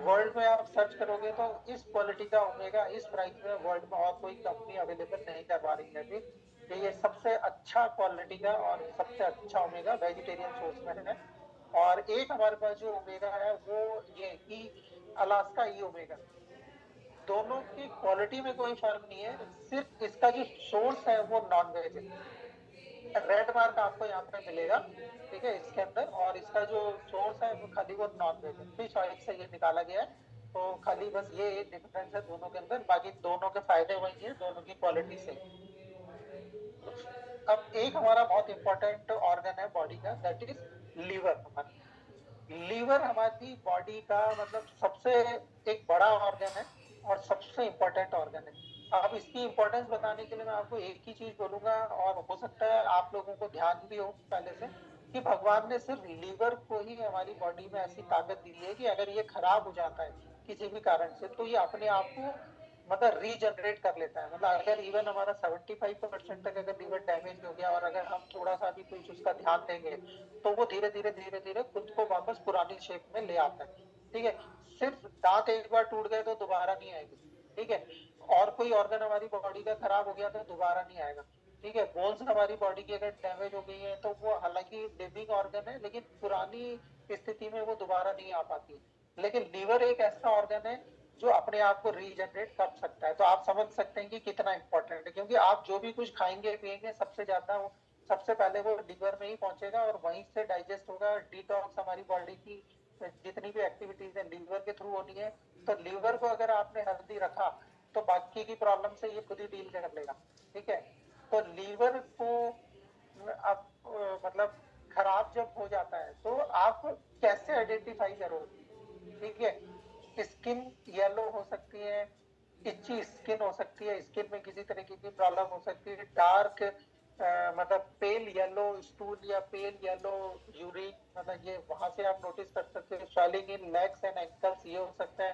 वर्ल्ड में आप सर्च करोगे तो इस क्वालिटी का ओमेगा इस प्राइस में वर्ल्ड में और कोई कंपनी अवेलेबल नहीं करवा रही है अभी, कि ये सबसे अच्छा क्वालिटी का और सबसे अच्छा ओमेगा वेजिटेरियन सोर्स में है। और एक हमारे पास जो ओमेगा है वो ये ई अलास्का ई ओमेगा, दोनों की क्वालिटी में कोई फर्क नहीं है, सिर्फ इसका जो सोर्स है वो नॉन वेज है। रेड मार्क आपको यहाँ पे मिलेगा, ठीक है, इसके अंदर, और इसका जो सोर्स है वो खाली वो नॉन वेज है, फिश ऑयल से ये निकाला गया है। तो खाली बस ये एक डिफरेंस है दोनों के अंदर, बाकी दोनों के फायदे वही है, दोनों की क्वालिटी सेम। अब एक हमारा बहुत इंपॉर्टेंट ऑर्गन है बॉडी का, दैट इज लीवर। हमारा लीवर हमारी बॉडी का मतलब सबसे एक बड़ा ऑर्गन है और सबसे इम्पोर्टेंट ऑर्गन है। अब इसकी इम्पोर्टेंस बताने के लिए मैं आपको एक ही चीज बोलूंगा, और हो सकता है आप लोगों को ध्यान भी हो पहले से, कि भगवान ने सिर्फ लीवर को ही हमारी बॉडी में ऐसी ताकत दी है कि अगर ये खराब हो जाता है किसी भी कारण से तो ये अपने आप को मतलब रीजनरेट कर लेता है। मतलब अगर इवन हमारा 75% तक अगर लीवर डैमेज हो गया और अगर हम थोड़ा सा भी कुछ उसका ध्यान देंगे तो वो धीरे धीरे खुद को वापस पुरानी शेप में ले आता है, ठीक है। सिर्फ दांत एक बार टूट गए तो दोबारा नहीं आएंगे, ठीक है। और कोई ऑर्गन हमारी बॉडी का खराब हो गया तो दोबारा नहीं आएगा, ठीक है। बोन्स हमारी बॉडी की अगर डैमेज हो गई है तो वो हालांकि लिविंग ऑर्गन है लेकिन पुरानी स्थिति में वो दोबारा नहीं आ पाती। लेकिन लीवर एक ऐसा ऑर्गन है जो अपने आप को रीजनरेट कर सकता है। तो आप समझ सकते हैं कि कितना इंपॉर्टेंट है, क्योंकि आप जो भी कुछ खाएंगे पिएंगे सबसे ज्यादा वो सबसे पहले वो लीवर में ही पहुंचेगा और वहीं से डाइजेस्ट होगा। डिटॉक्स हमारी बॉडी की जितनी भी एक्टिविटीज है लीवर के थ्रू होनी है। तो लीवर को अगर आपने हेल्दी रखा तो बाकी की प्रॉब्लम से ये खुद ही डील कर लेगा, ठीक है। तो लीवर को अब मतलब खराब जब हो जाता है तो आप कैसे आइडेंटिफाई करोगे, ठीक है। स्किन येलो हो सकती है, इच्ची स्किन हो सकती है, स्किन में किसी तरीके की प्रॉब्लम हो सकती है, डार्क मतलब पेल येलो स्टूल या पेल येलो यूरिन, मतलब ये वहां से आप नोटिस कर सकते हैं। Swelling in legs and ankles ये हो सकता है,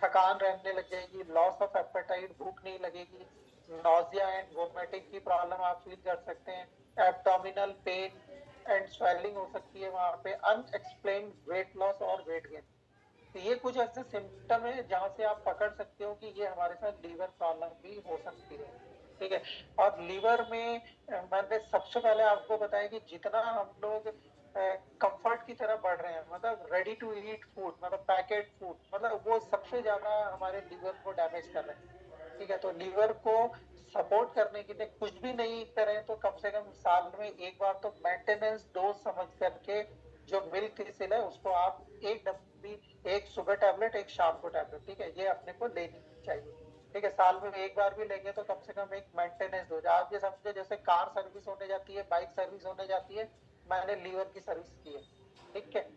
थकान रहने लग जाएगी, लॉस ऑफ एपेटाइट भूख नहीं लगेगी, नोजिया एंड वोमिटिंग की प्रॉब्लम आप फील कर सकते हैं, एब्डोमिनल पेन एंड स्वेलिंग हो सकती है वहां पे, अनएक्सप्लेन्ड वेट लॉस और वेट गेन। तो ये कुछ ऐसे सिम्टम है जहां से आप पकड़ सकते हो कि ये हमारे साथ लीवर प्रॉब्लम भी हो सकती है, ठीक है। और लीवर में मैंने सबसे पहले आपको बताया कि जितना हम लोग कंफर्ट की तरफ बढ़ रहे हैं, मतलब रेडी टू ईट फूड, मतलब पैकेट फूड, मतलब वो सबसे ज्यादा हमारे लीवर को डैमेज कर रहे हैं, ठीक है। तो लीवर को सपोर्ट करने के लिए कुछ भी नहीं करें तो कम से कम साल में एक बार तो मेंटेनेंस डोज समझ करके जो मिल्क थिसिल है उसको आप एक डब्बी, एक सुबह टैबलेट एक शाम को टैबलेट, ठीक है, ये अपने को लेनी चाहिए। ठीक है, साल में एक बार भी लेंगे तो कम से कम एक मेंटेनेंस हो जाए। आप ये समझे जैसे कार सर्विस होने जाती है, बाइक सर्विस होने जाती है, मैंने लीवर की सर्विस की है। ठीक है,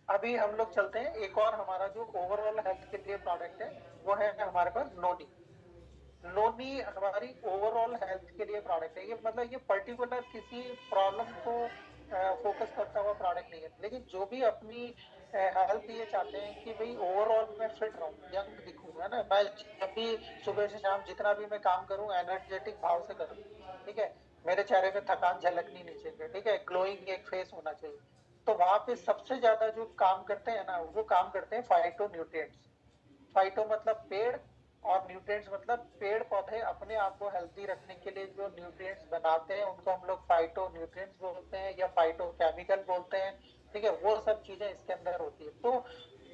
अभी हम लोग चलते हैं, एक और हमारा जो ओवरऑल हेल्थ के लिए प्रोडक्ट है वो है हमारे पास नोनी। नोनी हमारी ओवरऑल हेल्थ के लिए प्रोडक्ट है। ये मतलब ये पर्टिकुलर किसी प्रॉब्लम को फोकस करता हुआ प्रोडक्ट नहीं है, लेकिन जो भी अपनी हेल्थ ये चाहते हैं कि भाई ओवरऑल मैं फिट रहूं, यंग दिखूं, है ना, मैं जब भी सुबह से शाम जितना भी मैं काम करूं एनर्जेटिक भाव से करूं। ठीक है, मेरे चेहरे पे थकान झलकनी नहीं चाहिए। ठीक है, ग्लोइंग एक फेस होना चाहिए। तो वहां पे सबसे ज्यादा जो काम करते हैं ना, वो काम करते हैं फाइटो न्यूट्रिएंट्स। फाइटो मतलब पेड़, और न्यूट्रिएंट्स मतलब पेड़ पौधे अपने आप को हेल्दी रखने के लिए जो न्यूट्रिएंट्स बनाते हैं उनको हम लोग फाइटो न्यूट्रिएंट्स बोलते हैं या फाइटो केमिकल बोलते हैं। ठीक है, वो सब चीजें इसके अंदर होती है। तो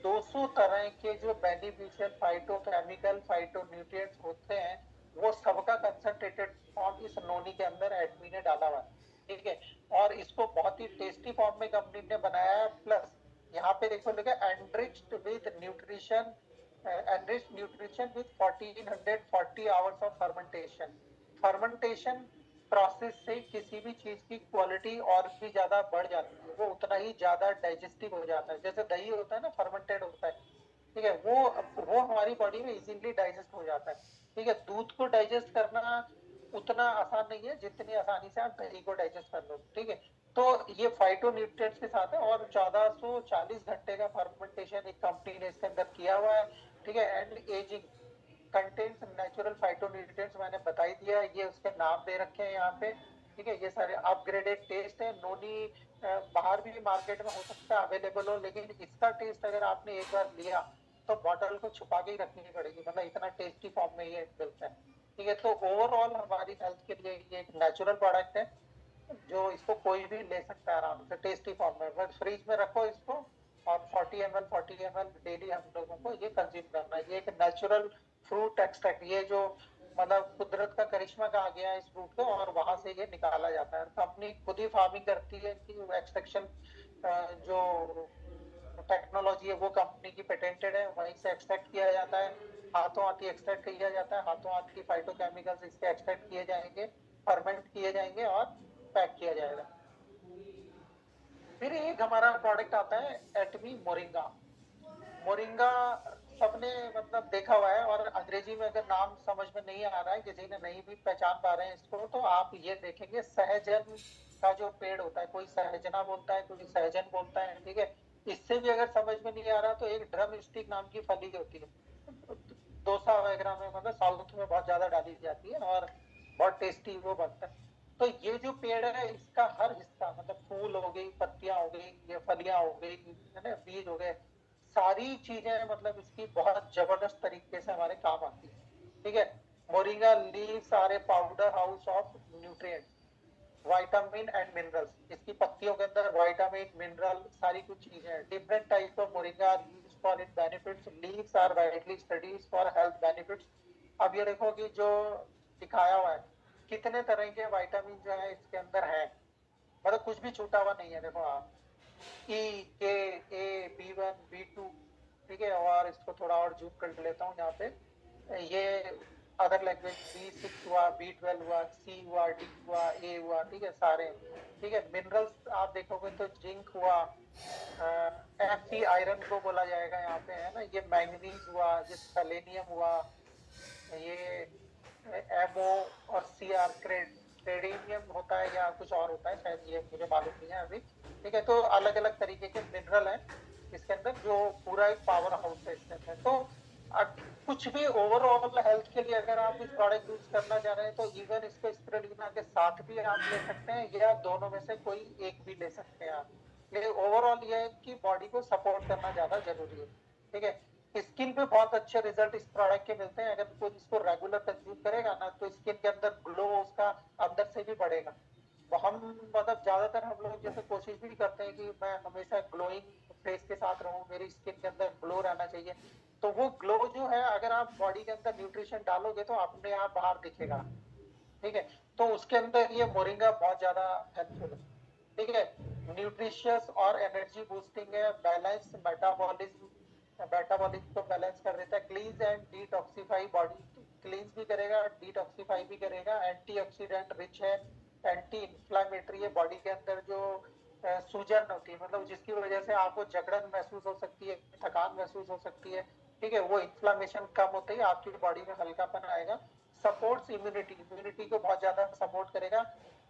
200 तरह के जो beneficial phyto chemical phyto nutrients होते हैं, वो सबका कंसंट्रेटेड फॉर्म इस नोनी के अंदर एडमी ने डाला हुआ है। ठीक है, और इसको बहुत ही टेस्टी फॉर्म में कंपनी ने बनाया है। प्लस यहाँ पे देखो लिखा enriched with nutrition, enriched nutrition with 1440 hours of fermentation। Fermentation process से किसी भी चीज की क्वालिटी और भी ज्यादा बढ़ जाती है, वो उतना ही ज्यादा डाइजेस्टिव हो जाता है। जैसे दही होता है ना, फर्मेंटेड होता है। ठीक है, वो हमारी बॉडी में इजीली डाइजेस्ट हो जाता है। ठीक है, दूध को डाइजेस्ट करना उतना आसान नहीं है जितनी आसानी से आप दही को डाइजेस्ट कर लो। ठीक है, तो ये फाइटो न्यूट्रिएंट्स के साथ है, और 1440 घंटे का फर्मेंटेशन एक कंपनी ने इसके अंदर किया हुआ है। ठीक है, and ageing contains natural phytonutrients, मैंने बता ही दिया, ये उसके नाम दे रखे हैं यहाँ पे। ठीक है, ये सारे अपग्रेडेड टेस्ट है। नोनी बाहर भी मार्केट में हो सकता है अवेलेबल हो, लेकिन इसका टेस्ट अगर आपने एक बार लिया तो बॉटल को छुपा के ही रखनी पड़ेगी, मतलब इतना टेस्टी फॉर्म में ये मिलता है। ठीक है, तो ओवरऑल हमारी हेल्थ के लिए ये एक नेचुरल प्रोडक्ट है, जो इसको कोई भी ले सकता है आराम से टेस्टी फॉर्म में। बस फ्रिज में रखो इसको, और 40 ml डेली हम लोगों को ये कंज्यूम करना है। ये एक नेचुरल फ्रूट एक्सट्रैक्ट, ये जो मतलब कुदरत का करिश्मा कहा गया है इस फ्रूट को, और वहां से ये निकाला जाता है। कंपनी खुद ही फार्मिंग करती है कि एक्सट्रैक्शन जो टेक्नोलॉजी है वो कंपनी की पेटेंटेड है, वहीं से एक्सट्रैक्ट किया जाता है। हाथों हाथ ही एक्सट्रैक्ट किया जाता है, हाथों हाथ ही फाइटोकेमिकल्स इसके एक्सट्रैक्ट किए जाएंगे, फर्मेंट किए जाएंगे और पैक किया जाएगा। फिर एक हमारा प्रोडक्ट आता है एटमी मोरिंगा। मोरिंगा सबने मतलब देखा हुआ है, और अंग्रेजी में अगर नाम समझ में नहीं आ रहा है, किसी ने नहीं भी पहचान पा रहे हैं इसको, तो आप ये देखेंगे सहजन का जो पेड़ होता है, कोई सहजना बोलता है, कोई सहजन बोलता है। ठीक है, इससे भी अगर समझ में नहीं आ रहा तो एक ड्रम स्टिक नाम की फली होती है, डोसा वगैरह में, मतलब साउथ में बहुत ज्यादा डाली जाती है, और बहुत टेस्टी वो बनता है। तो ये जो पेड़ है इसका हर हिस्सा, मतलब फूल हो गई, पत्तियां हो गई, ये फलियां हो गई, है ना, बीज हो गए, सारी चीजें मतलब इसकी बहुत जबरदस्त तरीके से हमारे काम आती है। ठीक है, moringa leaves are a powder house of nutrients, vitamin and minerals. इसकी पत्तियों के अंदर विटामिन, मिनरल, सारी कुछ चीजें हैं। Different type of moringa leaves for it benefits, leaves are widely studies for health benefits. अब ये देखो कि जो दिखाया हुआ है कितने तरह के विटामिन जो है इसके अंदर है, मतलब कुछ भी छूटा हुआ नहीं है। देखो आप, ई, के, ए, B1 B2। ठीक है, और इसको थोड़ा और जूम कर लेता हूँ यहाँ पे, ये अदर लैंग्वेज B6 हुआ, B12 हुआ, सी हुआ, डी हुआ, ए हुआ। ठीक है, सारे। ठीक है, मिनरल्स आप देखोगे तो जिंक हुआ, Fe आयरन को बोला जाएगा यहाँ पे, है ना, ये मैंगनीज हुआ, ये सेलेनियम हुआ, ये एमओ और सीआर क्रेडिनियम होता है या कुछ और होता है शायद, ये मुझे मालूम नहीं है अभी। ठीक है, तो अलग अलग तरीके के मिनरल हैं इसके अंदर, जो पूरा एक पावर हाउस है इसके अंदर। तो कुछ भी ओवरऑल हेल्थ के लिए अगर आप इस प्रोडक्ट यूज करना चाह रहे हैं तो इवन इसको स्पिरुलिना के साथ भी आप ले सकते हैं, या दोनों में से कोई एक भी ले सकते हैं आप। लेकिन ओवरऑल ये है कि बॉडी को सपोर्ट करना ज्यादा जरूरी है। ठीक है, स्किन पे बहुत अच्छे रिजल्ट इस प्रोडक्ट के मिलते हैं। अगर कोई इसको रेगुलर कंज्यूम करेगा ना तो स्किन के अंदर ग्लो उसका अंदर से भी बढ़ेगा। तो हम मतलब ज्यादातर हम लोग जैसे कोशिश भी करते हैं कि मैं हमेशा ग्लोइंग फेस के साथ रहूं, मेरी स्किन के अंदर ग्लो रहना चाहिए। तो वो ग्लो जो है अगर आप बॉडी के अंदर न्यूट्रिशन डालोगे तो अपने आप बाहर दिखेगा। ठीक है, तो उसके अंदर ये मोरिंगा बहुत ज्यादा हेल्पफुल है। ठीक है, न्यूट्रिशियस और एनर्जी बूस्टिंग है, बैलेंस मेटाबॉलिज्म मेटाबॉलिक को बैलेंस कर देता है, क्लींस एंड डिटॉक्सिफाई बॉडी, क्लींस भी करेगा, डिटॉक्सिफाई भी करेगा, एंटीऑक्सीडेंट रिच है, एंटी इंफ्लेमेटरी है, बॉडी के अंदर जो सूजन होती है, मतलब जिसकी वजह से आपको जकड़न महसूस हो सकती है, थकान महसूस हो सकती है, ठीक है, वो इन्फ्लामेशन कम होते ही आपकी बॉडी में हल्कापन आएगा। सपोर्ट्स इम्यूनिटी, इम्यूनिटी को बहुत ज्यादा सपोर्ट करेगा।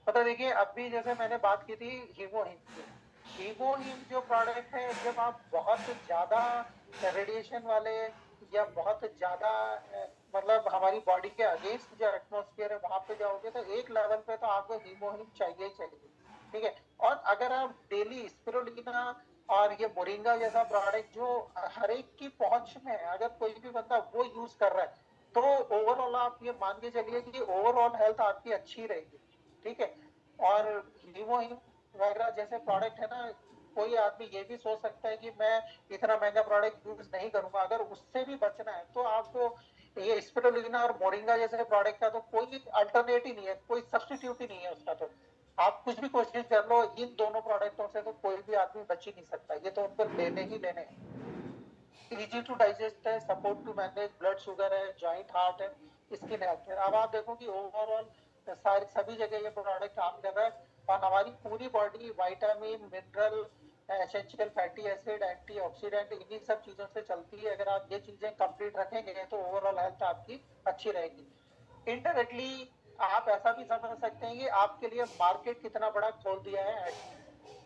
पता देखिए अभी जैसे मैंने बात की थी हीमोहिम की, हीमोहिम जो प्रोडक्ट है, जब आप बहुत ज्यादा रेडिएशन वाले या बहुत ज्यादा मतलब हमारी बॉडी के अगेंस्ट जो एटमोस्फेयर है वहां पे जाओगे तो एक लेवल पे तो आपको हीमोहिम चाहिए ही चाहिए, ठीक है। और अगर आप डेली स्पिरुलिना और ये मोरिंगा जैसा प्रोडक्ट जो हर एक की पहुंच में है, अगर कोई भी बंदा वो यूज कर रहा है तो ओवरऑल आप ये मान के चलिए कि ओवरऑल हेल्थ आपकी अच्छी रहेगी, ठीक है। और हीमोहिम वगैरह जैसे प्रोडक्ट है ना, कोई आदमी ये भी सोच सकता है कि मैं इतना महंगा प्रोडक्ट यूज नहीं करूंगा, अगर उससे भी बचना है तो आपको ये स्पिरुलिना और मोरिंगा जैसे प्रोडक्ट का तो कोई अल्टरनेट ही नहीं है, कोई सब्सटीट्यूट ही नहीं है उसका। तो आप कुछ भी कोशिश कर लो, इन दोनों प्रोडक्टों से तो कोई भी आदमी बच ही नहीं सकता, ये तो उनको लेने ही लेने हैं। इजी टू डाइजेस्ट है, support to manage blood sugar है, जॉइंट हार्ट है, स्किन हेल्थ है। अब आप देखो कि ओवरऑल सारी सभी जगह ये प्रोडक्ट काम कर रहा है और हमारी पूरी body vitamin, mineral, essential fatty acid, antioxidant, इन्हीं सब चीजों से चलती है। अगर आप ये चीजें कंप्लीट रखेंगे तो ओवरऑल हेल्थ आपकी अच्छी रहेगी। इनडायरेक्टली आप ऐसा भी समझ सकते हैं कि आपके लिए मार्केट कितना बड़ा खोल दिया है।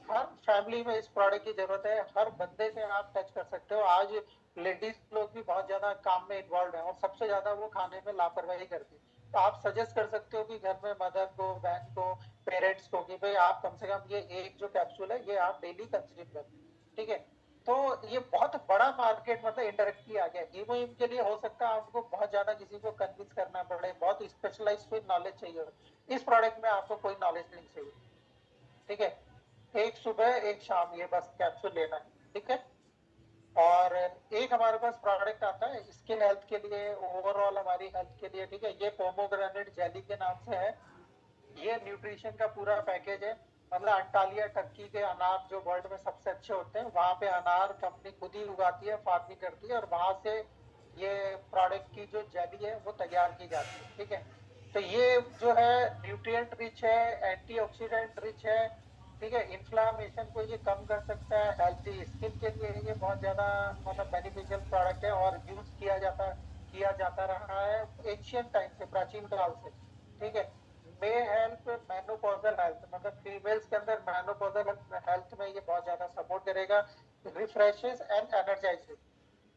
हर फैमिली में इस प्रोडक्ट की जरूरत है, हर बंदे से आप टच कर सकते हो। आज लेडीज लोग भी बहुत ज्यादा काम में इन्वॉल्व है और सबसे ज्यादा वो खाने में लापरवाही करती है। तो आप सजेस्ट कर सकते हो कि घर में मदर को, बहन को, पेरेंट्स को कि भाई आप कम से कम ये एक जो कैप्सूल है ये आप डेली कंज्यूम करें, ठीक है। तो ये बहुत बड़ा मार्केट मतलब इंडायरेक्टली आ गया। हीमोहिम के लिए हो सकता है आपको बहुत ज्यादा किसी को कन्विंस करना पड़े, बहुत स्पेशलाइज कोई नॉलेज चाहिए। इस प्रोडक्ट में आपको कोई नॉलेज नहीं चाहिए, ठीक है। एक सुबह एक शाम ये बस कैप्सूल लेना है, ठीक है। और एक हमारे पास प्रोडक्ट आता है स्किन हेल्थ के लिए, ओवरऑल हमारी हेल्थ के लिए, ठीक है। ये पोमोग्रेनेट जेली के नाम से है। ये न्यूट्रिशन का पूरा पैकेज है। मतलब अंटालिया टर्की के अनार जो वर्ल्ड में सबसे अच्छे होते हैं, वहां पे अनार कंपनी खुद ही उगाती है, फार्मिंग करती है और वहां से ये प्रोडक्ट की जो जेली है वो तैयार की जाती है, ठीक है। तो ये जो है न्यूट्रिएंट रिच है, एंटीऑक्सीडेंट रिच है, ठीक है। इन्फ्लामेशन को ये कम कर सकता है, हेल्थी स्किन के लिए ये बहुत ज्यादा मतलब बेनिफिशियल प्रोडक्ट है और यूज किया जाता रहा है एशियन टाइम से, प्राचीन काल से, ठीक है। मे हेल्प मेनोपॉजल हेल्थ, मतलब फीमेल्स के अंदर मेनोपॉजल हेल्थ में ये बहुत ज्यादा सपोर्ट करेगा। रिफ्रेशेस एंड एनर्जाइजेस,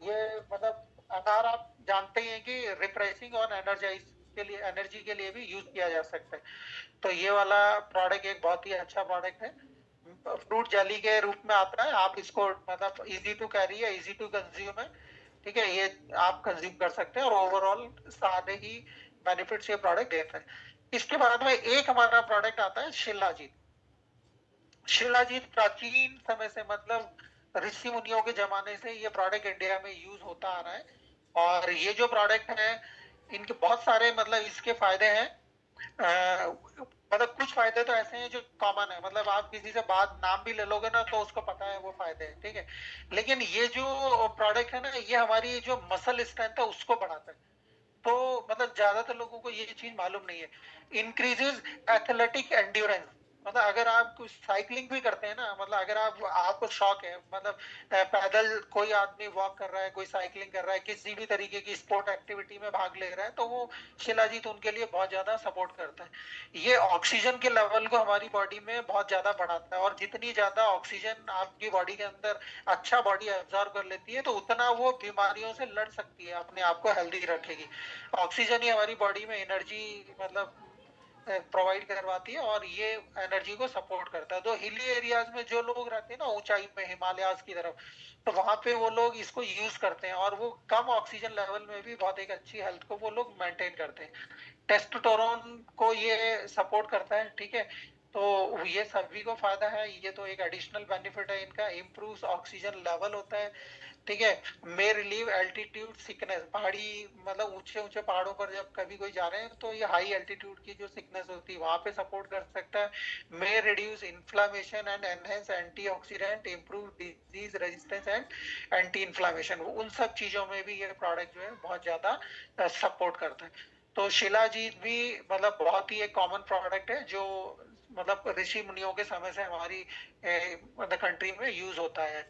ये मतलब अनार आप जानते ही हैं कि रिफ्रेशिंग और एनर्जाइज के लिए, एनर्जी के लिए भी यूज किया जा सकता है। तो ये वाला प्रोडक्ट एक बहुत ही अच्छा प्रोडक्ट है। फ्रूट जेली के रूप में आता है, आप इसको मतलब इजी टू कैरी है, इजी टू कंज्यूम है, ठीक है। ये आप कंज्यूम कर सकते हैं और ओवरऑल सारे ही बेनिफिट्स ये प्रोडक्ट देता है। इसके बाद में एक हमारा प्रोडक्ट आता है शिलाजीत। शिलाजीत प्राचीन समय से मतलब ऋषि मुनियों के जमाने से ये प्रोडक्ट इंडिया में यूज होता आ रहा है। और ये जो प्रोडक्ट है इनके बहुत सारे मतलब इसके फायदे हैं। मतलब कुछ फायदे तो ऐसे हैं जो कॉमन है, मतलब आप किसी से बात नाम भी ले लोगे ना तो उसको पता है वो फायदे हैं, ठीक है। लेकिन ये जो प्रोडक्ट है ना, ये हमारी जो मसल स्ट्रेंथ है उसको बढ़ाता है। तो मतलब ज्यादातर लोगों को ये चीज मालूम नहीं है। इंक्रीजेस एथलेटिक एंड्योरेंस, मतलब अगर आप कुछ साइकिलिंग भी करते हैं ना, मतलब अगर आपको शौक है, मतलब पैदल कोई आदमी वॉक कर रहा है, कोई साइकिलिंग कर रहा है, किसी भी तरीके की स्पोर्ट एक्टिविटी में भाग ले रहा है, तो वो शिलाजीत उनके लिए बहुत ज्यादा सपोर्ट करता है। ये ऑक्सीजन के लेवल को हमारी बॉडी में बहुत ज्यादा बढ़ाता है और जितनी ज्यादा ऑक्सीजन आपकी बॉडी के अंदर अच्छा बॉडी एब्जॉर्ब कर लेती है तो उतना वो बीमारियों से लड़ सकती है, अपने आप को हेल्दी रखेगी। ऑक्सीजन ही हमारी बॉडी में एनर्जी मतलब प्रोवाइड करवाती है और ये एनर्जी को सपोर्ट करता है। तो हिली एरियाज में जो लोग रहते हैं ना, ऊंचाई में हिमालयाज की तरफ, तो वहां पे वो लोग इसको यूज करते हैं और वो कम ऑक्सीजन लेवल में भी बहुत एक अच्छी हेल्थ को वो लोग मेंटेन करते हैं। टेस्टोस्टेरोन को ये सपोर्ट करता है, ठीक है। तो ये सभी को फायदा है, ये तो एक एडिशनल बेनिफिट है इनका। इम्प्रूव ऑक्सीजन लेवल होता है, ठीक है। मे रिलीव एल्टीट्यूड सिकनेस, पहाड़ी मतलब ऊंचे ऊंचे पहाड़ों पर जब कभी कोई जा रहे हैं तो ये हाई एल्टीट्यूड की जो सिकनेस होती है वहां पे सपोर्ट कर सकता है। मे reduce inflammation and enhance antioxidant, improve disease resistance and anti inflammation, उन सब चीजों में भी ये प्रोडक्ट जो है बहुत ज्यादा सपोर्ट करता है। तो शिलाजीत भी मतलब बहुत ही एक कॉमन प्रोडक्ट है जो मतलब ऋषि मुनियों के समय से हमारी मतलब कंट्री में यूज होता है।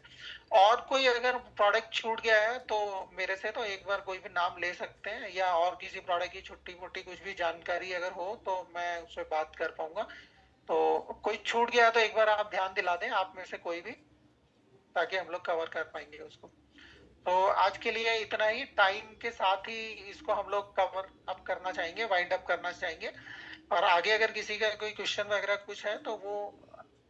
और कोई अगर प्रोडक्ट छूट गया है तो मेरे से तो एक बार कोई भी नाम ले सकते हैं, या और किसी प्रोडक्ट की छुट्टी मोटी कुछ भी जानकारी अगर हो तो मैं उससे बात कर पाऊंगा। तो कोई छूट गया तो एक बार आप ध्यान दिला दें, आप में से कोई भी, ताकि हम लोग कवर कर पाएंगे उसको। तो आज के लिए इतना ही, टाइम के साथ ही इसको हम लोग कवर अप करना चाहेंगे, वाइंड अप करना चाहेंगे। और आगे अगर किसी का कोई क्वेश्चन वगैरह कुछ है तो वो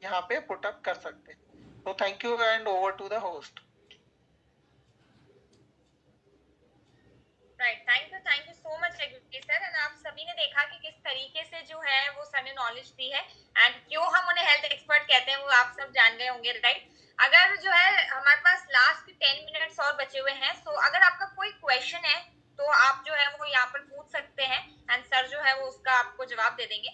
यहाँ पे पुट अप कर सकते हैं। तो thank you and over to the host. Right, thank you so much रघुवीर सर। एंड आप सभी ने देखा कि किस तरीके से जो है वो सर ने नॉलेज दी है, एंड क्यों हम उन्हें हेल्थ एक्सपर्ट कहते हैं वो आप सब जान गए होंगे, राइट। अगर जो है हमारे पास लास्ट 10 मिनट्स और बचे हुए हैं, सो अगर आपका कोई क्वेश्चन है तो आप जो है वो यहाँ पर पूछ सकते हैं, एंड सर जो है वो उसका आपको जवाब दे देंगे।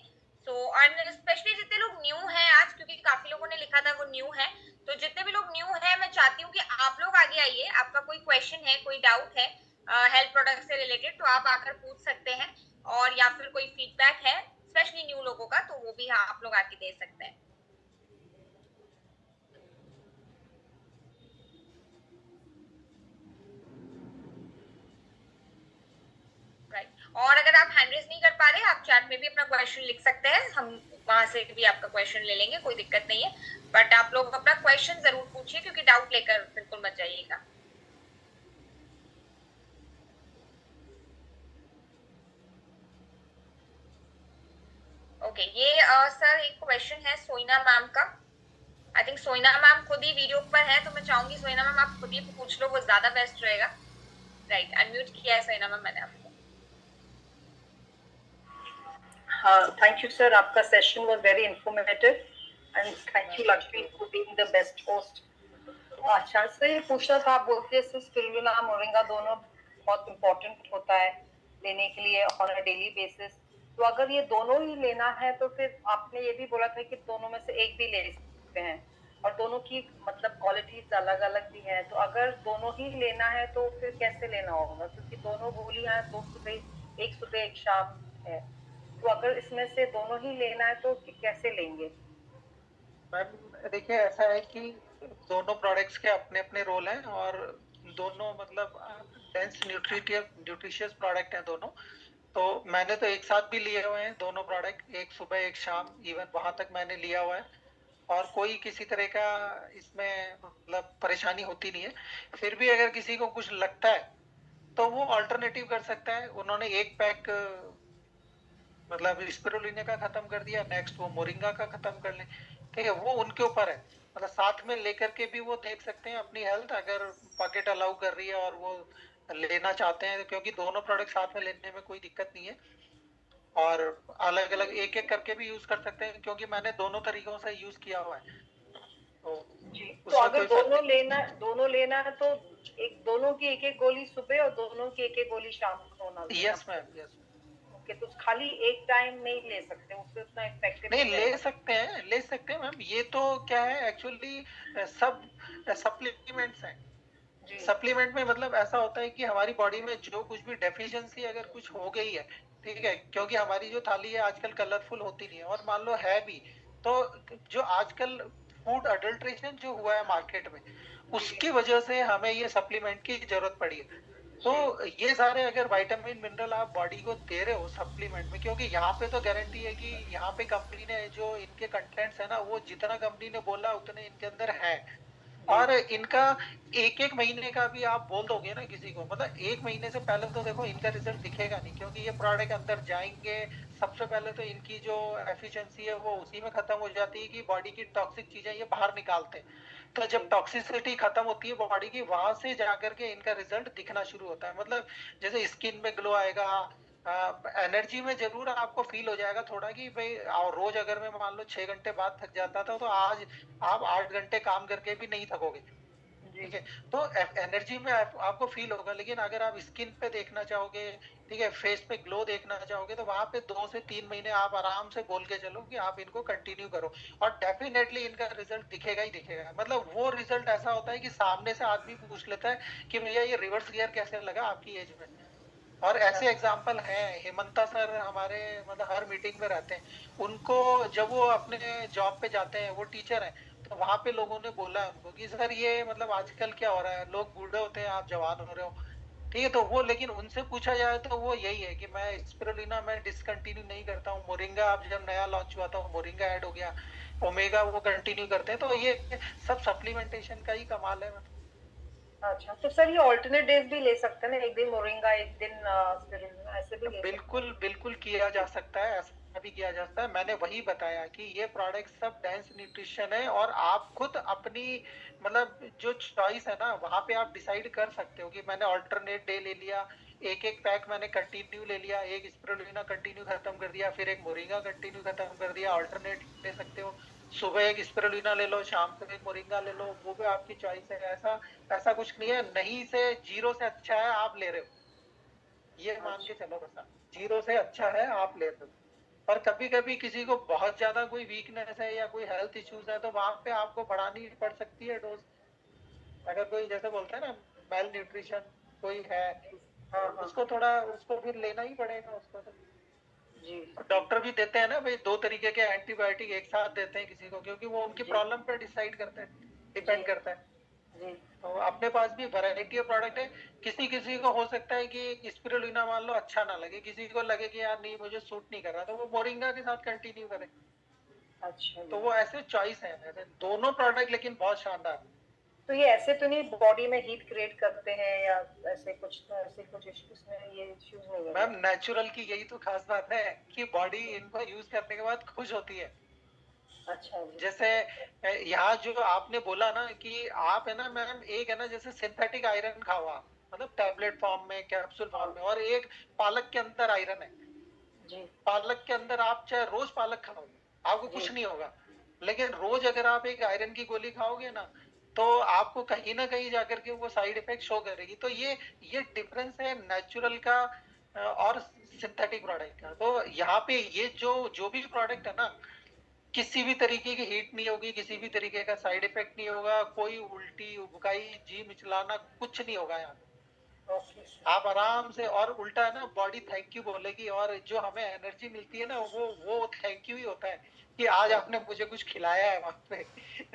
सो और स्पेशली जितने लोग न्यू हैं आज, क्योंकि काफी लोगों ने लिखा था वो न्यू है, तो जितने भी लोग न्यू हैं मैं चाहती हूँ कि आप लोग आगे आइए। आपका कोई क्वेश्चन है, कोई डाउट है हेल्थ प्रोडक्ट से रिलेटेड, तो आप आकर पूछ सकते हैं। और या फिर कोई फीडबैक है स्पेशली न्यू लोगों का, तो वो भी आप लोग आके दे सकते हैं। राइट, और अगर आप हैंड रेज नहीं कर पा रहे, आप चैट में भी अपना क्वेश्चन लिख सकते हैं, हम वहां से भी आपका क्वेश्चन ले लेंगे, कोई दिक्कत नहीं है। बट आप लोग अपना क्वेश्चन जरूर पूछिए, क्योंकि डाउट लेकर बिल्कुल मत जाइएगा। ओके, ये सर एक क्वेश्चन है सोइना मैम का। आई थिंक सोइना मैम खुद ही वीडियो पर है, तो मैं चाहूंगी सोइना मैम आप खुद ही पूछ लो, वो ज्यादा बेस्ट रहेगा। राइट, अनम्यूट किया है सोइना मैम मैंने आपको। हाँ, थैंक यू सर, आपका session was very informative and thank you Lakshmi for being the best host. अच्छा से पूछना था, आप बोलते हैं स्पिरुलिना मोरिंगा दोनों बहुत इम्पोर्टेंट होता है लेने के लिए ऑन अ डेली बेसिस, तो अगर ये दोनों ही लेना है तो फिर आपने ये भी बोला था कि दोनों में से एक भी ले सकते हैं, और दोनों की मतलब क्वालिटीज अलग अलग भी है, तो अगर दोनों ही लेना है तो फिर कैसे लेना होगा, क्योंकि दोनों गोलियां दो सुबह एक शाम है, तो अगर इसमें से दोनों ही लेना है तो कैसे लेंगे? मैम देखिए ऐसा है कि दोनों प्रोडक्ट्स के अपने अपने रोल हैं, और दोनों मतलब डेंस न्यूट्रिशियस प्रोडक्ट हैं दोनों। तो मैंने तो एक साथ भी लिए हुए हैं दोनों प्रोडक्ट, एक सुबह एक शाम, इवन वहां तक मैंने लिया हुआ है, और कोई किसी तरह का इसमें मतलब परेशानी होती नहीं है। फिर भी अगर किसी को कुछ लगता है तो वो अल्टरनेटिव कर सकता है। उन्होंने एक पैक मतलब स्पिरुलिना का खत्म कर दिया, नेक्स्ट वो मोरिंगा का खत्म कर ले, ठीक है, वो उनके ऊपर है। मतलब साथ में लेकर के भी वो देख सकते हैं अपनी हेल्थ, अगर पॉकेट अलाउ कर रही है और वो लेना चाहते हैं, क्योंकि दोनों प्रोडक्ट साथ में लेने में कोई दिक्कत नहीं है। और अलग अलग एक एक करके भी यूज कर सकते हैं, क्योंकि मैंने दोनों तरीकों से यूज किया हुआ है। तो जी, तो उसमें अगर कोई फर्क दोनों लेना है तो एक दोनों की एक एक गोली सुबह और दोनों की एक एक गोली शाम को होना। Yes ma'am, yes. ओके, तो खाली एक टाइम नहीं ले सकते, उससे उतना इफेक्टिव नहीं, ले सकते हैं, ले सकते हैं मैम। ये तो क्या है एक्चुअली, सब सप्लीमेंट्स हैं। सप्लीमेंट में मतलब ऐसा होता है कि हमारी बॉडी में जो कुछ भी डेफिशिएंसी अगर कुछ हो गई है, ठीक है, क्योंकि हमारी जो थाली है आजकल कलरफुल होती नहीं है, और मान लो है भी तो जो आजकल फूड अडल्ट्रेशन जो हुआ है मार्केट में, उसकी वजह से हमें ये सप्लीमेंट की जरूरत पड़ी है। तो ये सारे अगर विटामिन मिनरल आप बॉडी को दे रहे हो सप्लीमेंट में, क्योंकि यहाँ पे तो गारंटी है कि यहाँ पे कंपनी ने जो इनके कंटेंट्स है ना, वो जितना कंपनी ने बोला उतने इनके अंदर है। और इनका एक एक महीने का भी आप बोल दोगे ना किसी को, मतलब एक महीने से पहले तो देखो इनका रिजल्ट दिखेगा नहीं, क्योंकि ये प्रोडक्ट अंदर जाएंगे, सबसे पहले तो इनकी जो एफिशिएंसी है वो उसी में खत्म हो जाती है कि बॉडी की टॉक्सिक चीजें ये बाहर निकालते हैं। तो जब टॉक्सिसिटी खत्म होती है बॉडी की, वहां से जाकर के इनका रिजल्ट दिखना शुरू होता है। मतलब जैसे स्किन में ग्लो आएगा, एनर्जी में जरूर आपको फील हो जाएगा थोड़ा कि भाई, और रोज अगर मैं मान लो 6 घंटे बाद थक जाता था, तो आज आप 8 घंटे काम करके भी नहीं थकोगे। ठीक है, तो एनर्जी में आपको फील होगा। लेकिन अगर आप स्किन पे देखना चाहोगे, ठीक है, फेस पे ग्लो देखना चाहोगे, तो वहां पे 2 से 3 महीने आप आराम से बोल के चलो कि आप इनको कंटिन्यू करो, और डेफिनेटली इनका रिजल्ट दिखेगा ही दिखेगा। मतलब वो रिजल्ट ऐसा होता है कि सामने से आदमी पूछ लेता है कि भैया ये रिवर्स गियर कैसे लगा आपकी एज में। और ऐसे एग्जाम्पल हैं, हेमंता सर हमारे मतलब हर मीटिंग में रहते हैं। उनको जब वो अपने जॉब पे जाते हैं, वो टीचर हैं, तो वहां पे लोगों ने बोला है उनको कि सर ये मतलब आजकल क्या हो रहा है, लोग बूढ़े होते हैं, आप जवान हो रहे हो। ठीक है, तो वो लेकिन उनसे पूछा जाए तो वो यही है कि मैं स्पिरुलिना मैं डिसकंटिन्यू नहीं करता हूँ। मोरिंगा अब जब नया लॉन्च हुआ था, मोरिंगा ऐड हो गया, ओमेगा वो कंटिन्यू करते हैं। तो ये सब सप्लीमेंटेशन का ही कमाल है। अच्छा, तो सर ये ऑल्टरनेट डेज भी ले सकते हैं ना, एक दिन मोरिंगा एक दिन स्पिरुलिना, ऐसे भी ले सकते बिल्कुल बिल्कुल किया जा सकता है, ऐसा भी किया जा सकता है। मैंने वही बताया कि ये प्रोडक्ट सब डेंस न्यूट्रिशन है, और आप खुद अपनी मतलब जो चॉइस है ना, वहां पे आप डिसाइड कर सकते हो कि मैंने ऑल्टरनेट डे ले लिया, एक एक पैक मैंने कंटिन्यू ले लिया, एक स्पिरुलिना कंटिन्यू खत्म कर दिया, फिर एक मोरिंगा कंटिन्यू खत्म कर दिया। ऑल्टरनेट ले सकते हो, सुबह एक स्पिरुलिना ले लो, शाम को एक मोरिंगा ले लो, वो भी आपकी चॉइस है। ऐसा ऐसा कुछ नहीं है, नहीं से जीरो से अच्छा है आप ले रहे हो, ये हैं। मान के अच्छा, चलो। बस जीरो से अच्छा है आप ले रहे हो। और कभी कभी किसी को बहुत ज्यादा कोई वीकनेस है या कोई हेल्थ इश्यूज है, तो वहां पे आपको बढ़ानी पड़ सकती है डोज। अगर कोई जैसे बोलते हैं ना मेल न्यूट्रिशन कोई है, हाँ हाँ, उसको थोड़ा उसको फिर लेना ही पड़ेगा उसको। तो जी डॉक्टर भी देते हैं ना भाई, 2 तरीके के एंटीबायोटिक एक साथ देते हैं किसी को, क्योंकि वो उनकी जी प्रॉब्लम पे डिसाइड करते हैं, जी डिपेंड करता है। जी। तो अपने पास भी वैरायटी ऑफ प्रोडक्ट है। किसी किसी को हो सकता है कि स्पिरुलिना मान लो अच्छा ना लगे, किसी को लगे कि यार नहीं मुझे सूट नहीं कर रहा, तो वो मोरिंगा के साथ कंटिन्यू करे। अच्छा तो जी। वो ऐसे चॉइस है, ऐसे दोनों प्रोडक्ट लेकिन बहुत शानदार। तो ये ऐसे तो नहीं बॉडी में हीट क्रिएट करते हैं या ऐसे कुछ, तो ऐसे कुछ इसमें ये इश्यूज नहीं है मैम क्या? नेचुरल की यही तो खास बात है कि बॉडी इनको यूज करने के बाद खुश होती है। अच्छा जी। जैसे यहाँ जो आपने बोला ना कि आप है ना मैम, एक है ना जैसे सिंथेटिक आयरन खाओ आप, मतलब टैबलेट फॉर्म में, कैप्सूल हाँ फॉर्म में, और एक पालक के अंदर आयरन है। जी पालक के अंदर आप चाहे रोज पालक खाओगे, आपको जी। कुछ नहीं होगा। लेकिन रोज अगर आप एक आयरन की गोली खाओगे ना, तो आपको कहीं ना कहीं जाकर के वो साइड इफेक्ट शो करेगी। तो ये डिफरेंस है नेचुरल का और सिंथेटिक प्रोडक्ट का। तो यहाँ पे ये जो जो भी प्रोडक्ट है ना, किसी भी तरीके की हीट नहीं होगी, किसी भी तरीके का साइड इफेक्ट नहीं होगा, कोई उल्टी उबकाई जी मिचलाना कुछ नहीं होगा यहाँ। Okay sir. आप आराम से, और उल्टा है ना बॉडी थैंक यू बोलेगी, और जो हमें एनर्जी मिलती है ना, वो थैंक यू ही होता है कि आज आपने मुझे कुछ खिलाया है वहां पे।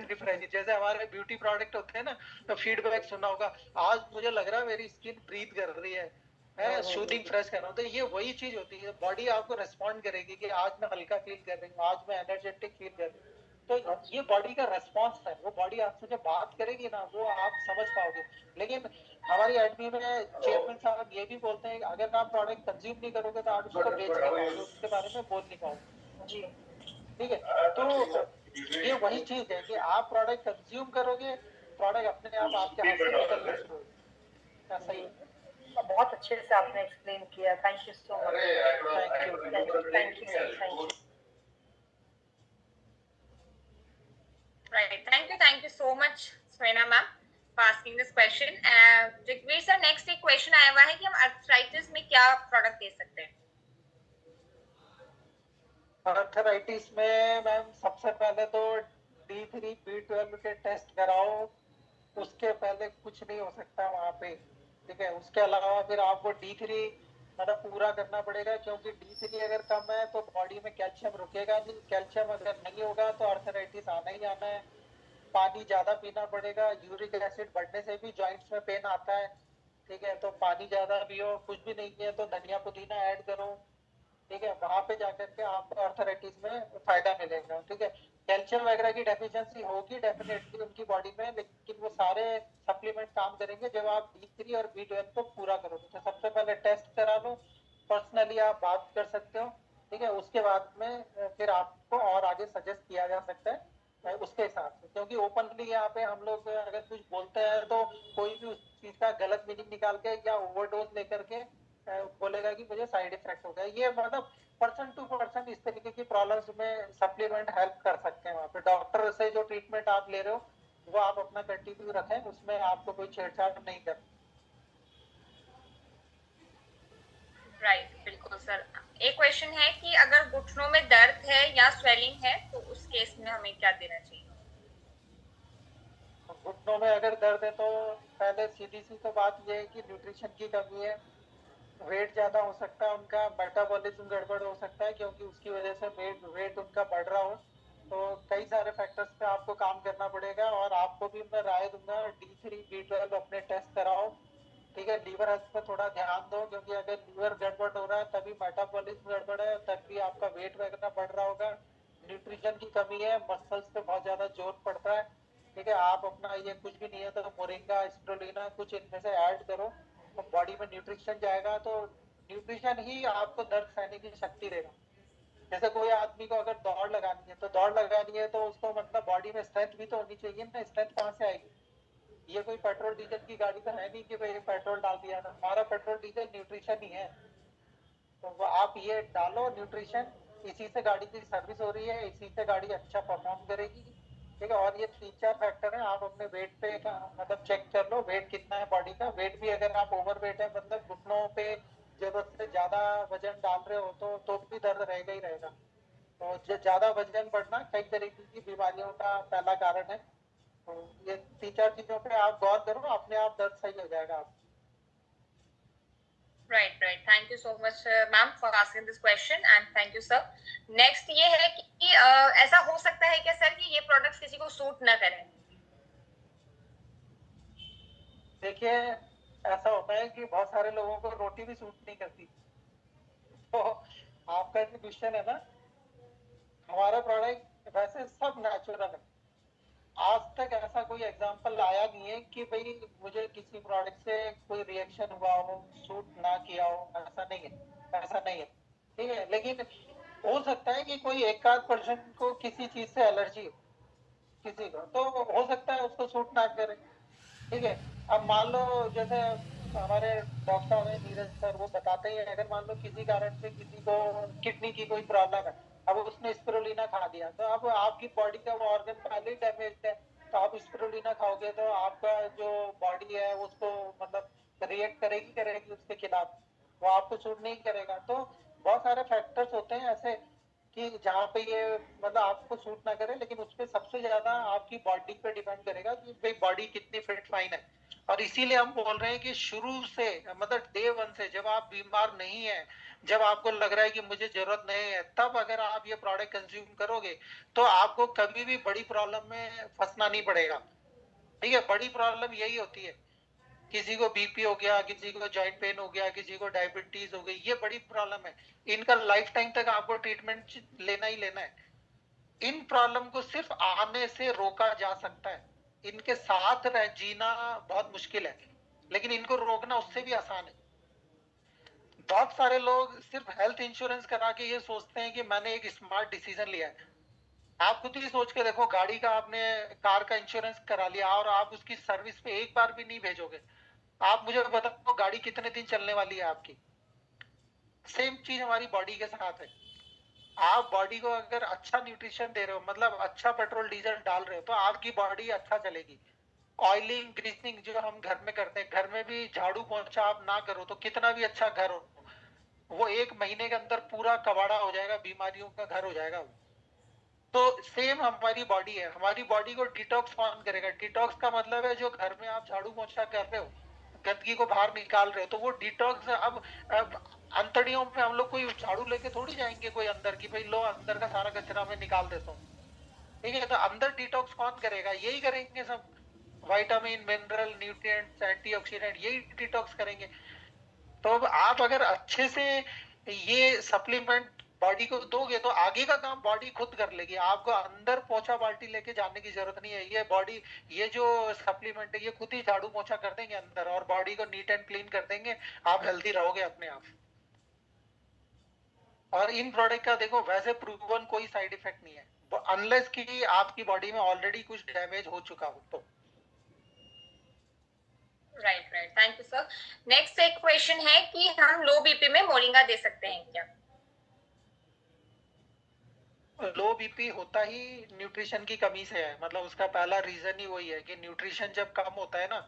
रिफ्रेश, जैसे हमारे ब्यूटी प्रोडक्ट होते हैं ना, तो फीडबैक सुना होगा, आज मुझे लग रहा है मेरी स्किन ब्रीथ कर रही है सूदिंग फ्रेश कर रहा हूँ। तो ये वही चीज होती है, बॉडी आपको रेस्पॉन्ड करेगी कि आज मैं हल्का फील कर रही हूँ, आज मैं एनर्जेटिक फील कर रही हूँ। तो ये बॉडी का रेस्पॉन्स है, वो बॉडी आपसे जब बात करेगी ना, वो आप समझ पाओगे। लेकिन हमारी एडमी में चेयरमैन साहब ये भी बोलते हैं कि अगर आप प्रोडक्ट कंज्यूम नहीं करोगे तो आप उसको बेच नहीं पाओगे, उसके बारे में बोल नहीं पाओगे। जी। ठीक है, तो ये वही चीज है कि आप प्रोडक्ट कंज्यूम करोगे, प्रोडक्ट अपने आप आपके हाथ से निकलना शुरू होगा। ऐसा ही जी, है। बहुत अच्छे से आपने एक्सप्लेन किया, thank you so much. Thank you. Thank you sir, thank you. Right. Thank you so much, Swena ma'am, for asking this question. Jigveer sir, next एक question आया हुआ है कि हम arthritis में क्या product दे सकते हैं? आर्थराइटिस में मैम सबसे पहले तो D3 B12 के टेस्ट कराओ, उसके पहले कुछ नहीं हो सकता वहां पे। ठीक है, उसके अलावा फिर आपको D3 मतलब पूरा करना पड़ेगा, क्योंकि D3 अगर कम है तो बॉडी में कैल्शियम रुकेगा नहीं, कैल्शियम अगर नहीं होगा तो आर्थराइटिस आना ही आना है। पानी ज्यादा पीना पड़ेगा, यूरिक एसिड बढ़ने से भी जॉइंट्स में पेन आता है। ठीक है, तो पानी ज्यादा पियो, कुछ भी नहीं है तो धनिया पुदीना ऐड करो। ठीक है, वहां पे जाकर के आपको आर्थराइटिस में फायदा मिलेगा। ठीक है, कैल्शियम वगैरह की डेफिशिएंसी होगी डेफिनेटली उनकी बॉडी में, लेकिन वो सारे सप्लीमेंट काम करेंगे जब आप D3 और B12 को पूरा करोगे। तो सबसे पहले टेस्ट करा लो, पर्सनली आप बात कर सकते हो। ठीक है, उसके बाद में फिर आपको और आगे सजेस्ट किया जा सकता है उसके हिसाब से, क्योंकि ओपनली यहाँ पे हम लोग अगर कुछ बोलते हैं तो कोई भी उस चीज का गलत मीनिंग निकाल के या ओवरडोज लेकर के बोलेगा कि मुझे साइड इफेक्ट हो गया। ये मतलब पर्सन टू पर्सन इस तरीके की प्रॉब्लम्स में सप्लीमेंट हेल्प कर सकते हैं। वहाँ पे डॉक्टर से जो ट्रीटमेंट आप ले रहे हो वो आप अपना कंटिन्यू रखें, उसमें आपको कोई छेड़छाड़ नहीं करना। राइट, बिल्कुल सर। एक क्वेश्चन है कि अगर घुटनों में दर्द है या स्वेलिंग है तो उस केस में हमें क्या देना चाहिए? घुटनों में अगर दर्द है तो पहले सीधी सी तो बात यह है कि न्यूट्रिशन की कमी है, वेट ज्यादा हो सकता है, उनका मेटाबॉलिज्म गड़बड़ हो सकता है क्योंकि उसकी वजह से वेट उनका बढ़ रहा हो। तो कई सारे फैक्टर्स पे आपको काम करना पड़ेगा। और आपको भी मैं राय दूंगा D3 B12 अपने टेस्ट कराओ, ठीक है। लीवर हेल्थ पे थोड़ा ध्यान दो क्योंकि अगर लीवर गड़बड़ हो रहा है तभी मेटाबॉलिज्म गड़बड़ है, तभी आपका वेट वगैरह बढ़ रहा होगा। न्यूट्रिशन की कमी है, मसल्स पे बहुत ज्यादा जोर पड़ता है, ठीक है। आप अपना ये कुछ भी नहीं है तो मोरिंगा स्पिरुलिना कुछ इनमें से ऐड करो तो बॉडी में न्यूट्रिशन जाएगा। तो न्यूट्रिशन ही आपको दर्द सहने की शक्ति देगा। जैसे कोई आदमी को अगर दौड़ लगानी है तो दौड़ लगानी है तो उसको मतलब बॉडी में स्ट्रेंथ भी तो होनी चाहिए ना। स्ट्रेंथ कहाँ से आएगी? ये कोई पेट्रोल डीजल की गाड़ी तो है नहीं कि भाई पेट्रोल डाल दिया ना। हमारा पेट्रोल डीजल न्यूट्रिशन ही है। तो वो आप ये डालो न्यूट्रिशन, इसी से गाड़ी की सर्विस हो रही है, इसी से गाड़ी अच्छा परफॉर्म करेगी, ठीक है। और ये 3-4 फैक्टर है। आप अपने वेट पे मतलब चेक कर लो वेट कितना है बॉडी का। वेट भी अगर आप ओवर वेट है मतलब घुटनों पे जरूरत से ज्यादा वजन डाल रहे हो तो भी दर्द रहेगा ही रहेगा। तो ज्यादा वजन बढ़ना कई तरीके की बीमारियों का पहला कारण है। तो ये 3-4 चीजों पे आप गौर करो, अपने आप दर्द सही हो जाएगा आप। Right, right. Thank you so much ma'am for asking this question and thank you sir. Next ये है कि ऐसा हो सकता है क्या सर कि ये प्रोडक्ट्स किसी को सूट ना करें? देखिए ऐसा होता है कि बहुत सारे लोगों को रोटी भी सूट नहीं करती। तो आपका जो क्वेश्चन है ना, हमारा प्रोडक्ट वैसे सब नेचुरल है। आज तक ऐसा कोई एग्जांपल आया नहीं है कि भाई मुझे किसी प्रोडक्ट से कोई रिएक्शन हुआ हो, सूट ना किया हो। ऐसा नहीं है, ऐसा नहीं है, ठीक है। लेकिन हो सकता है कि कोई एक आध पर्सन को किसी चीज से एलर्जी हो, किसी को तो हो सकता है उसको सूट ना करे, ठीक है। अब मान लो जैसे हमारे डॉक्टर है नीरज सर, वो बताते ही हैं अगर मान लो किसी कारण से किसी को किडनी की कोई प्रॉब्लम है, अब उसने स्पिरुलिना खा दिया तो अब आपकी बॉडी का वो ऑर्गन पहले ही डैमेज है। तो आप स्पिरुलिना खाओगे तो आपका जो बॉडी है उसको मतलब रिएक्ट करेगी करेगी उसके खिलाफ, वो आपको सूट नहीं करेगा। तो बहुत सारे फैक्टर्स होते हैं ऐसे कि जहाँ पे ये मतलब आपको सूट ना करे, लेकिन उसपे सबसे ज्यादा आपकी बॉडी पे डिपेंड करेगा कि भाई बॉडी कितनी फिट फाइन है। और इसीलिए हम बोल रहे हैं कि शुरू से मतलब डे वन से जब आप बीमार नहीं है, जब आपको लग रहा है कि मुझे जरूरत नहीं है, तब अगर आप ये प्रोडक्ट कंज्यूम करोगे तो आपको कभी भी बड़ी प्रॉब्लम में फंसना नहीं पड़ेगा, ठीक है। बड़ी प्रॉब्लम यही होती है, किसी को बीपी हो गया, किसी को जॉइंट पेन हो गया, किसी को डायबिटीज हो गई, ये बड़ी प्रॉब्लम है। इनका लाइफ टाइम तक आपको ट्रीटमेंट लेना ही लेना है। इन प्रॉब्लम को सिर्फ आने से रोका जा सकता है। इनके साथ रह जीना बहुत मुश्किल है, लेकिन इनको रोकना उससे भी आसान है। बहुत सारे लोग सिर्फ हेल्थ इंश्योरेंस करा के ये सोचते हैं कि मैंने एक स्मार्ट डिसीजन लिया है। आप खुद ही सोच के देखो, गाड़ी का आपने कार का इंश्योरेंस करा लिया और आप उसकी सर्विस पे एक बार भी नहीं भेजोगे, आप मुझे बताओ गाड़ी कितने दिन चलने वाली है आपकी? सेम चीज हमारी बॉडी के साथ है। आप बॉडी को अगर अच्छा न्यूट्रिशन दे रहे हो, मतलब अच्छा पेट्रोल डीजल डाल रहे हो, तो आपकी बॉडी अच्छा चलेगी। ऑयलिंग ग्रीसिंग जो हम घर में करते हैं, घर में भी झाड़ू पोंछा आप ना करो तो कितना भी अच्छा घर हो, वो 1 महीने के अंदर पूरा कबाड़ा हो जाएगा, बीमारियों का घर हो जाएगा वो। तो सेम हमारी बॉडी है। हमारी बॉडी को डिटॉक्स कौन करेगा? डिटॉक्स का मतलब है जो घर में आप झाड़ू पोंछा कर रहे हो, गंदगी को बाहर निकाल रहे हो, तो वो डिटॉक्स अब अंतड़ियों में हम लोग कोई झाड़ू लेके थोड़ी जाएंगे कोई अंदर की भाई लो अंदर का सारा कचरा मैं निकाल देता हूँ, ठीक है। तो अंदर डिटॉक्स कौन करेगा? यही करेंगे सब, विटामिन मिनरल न्यूट्रिएंट्स एंटीऑक्सीडेंट, यही डिटॉक्स करेंगे। तो अब आप अगर अच्छे से ये सप्लीमेंट बॉडी को दोगे तो आगे का काम बॉडी खुद कर लेगी। आपको अंदर पोछा बाल्टी लेके जाने की जरूरत नहीं है। ये बॉडी, ये जो सप्लीमेंट है ये खुद ही झाड़ू पोछा कर देंगे अंदर और बॉडी को नीट एंड क्लीन कर देंगे। आप हेल्दी रहोगे अपने आप। और इन प्रोडक्ट का देखो वैसे प्रूवन कोई साइड इफेक्ट नहीं है अनलेस कि आपकी बॉडी में ऑलरेडी कुछ डैमेज हो चुका हो तो। Right right, thank you sir. Next एक क्वेश्चन है कि हम लो बीपी में मोरिंगा दे सकते हैं क्या? लो बीपी होता ही न्यूट्रिशन की कमी से है, मतलब उसका पहला रीजन ही वही है कि न्यूट्रिशन जब कम होता है ना,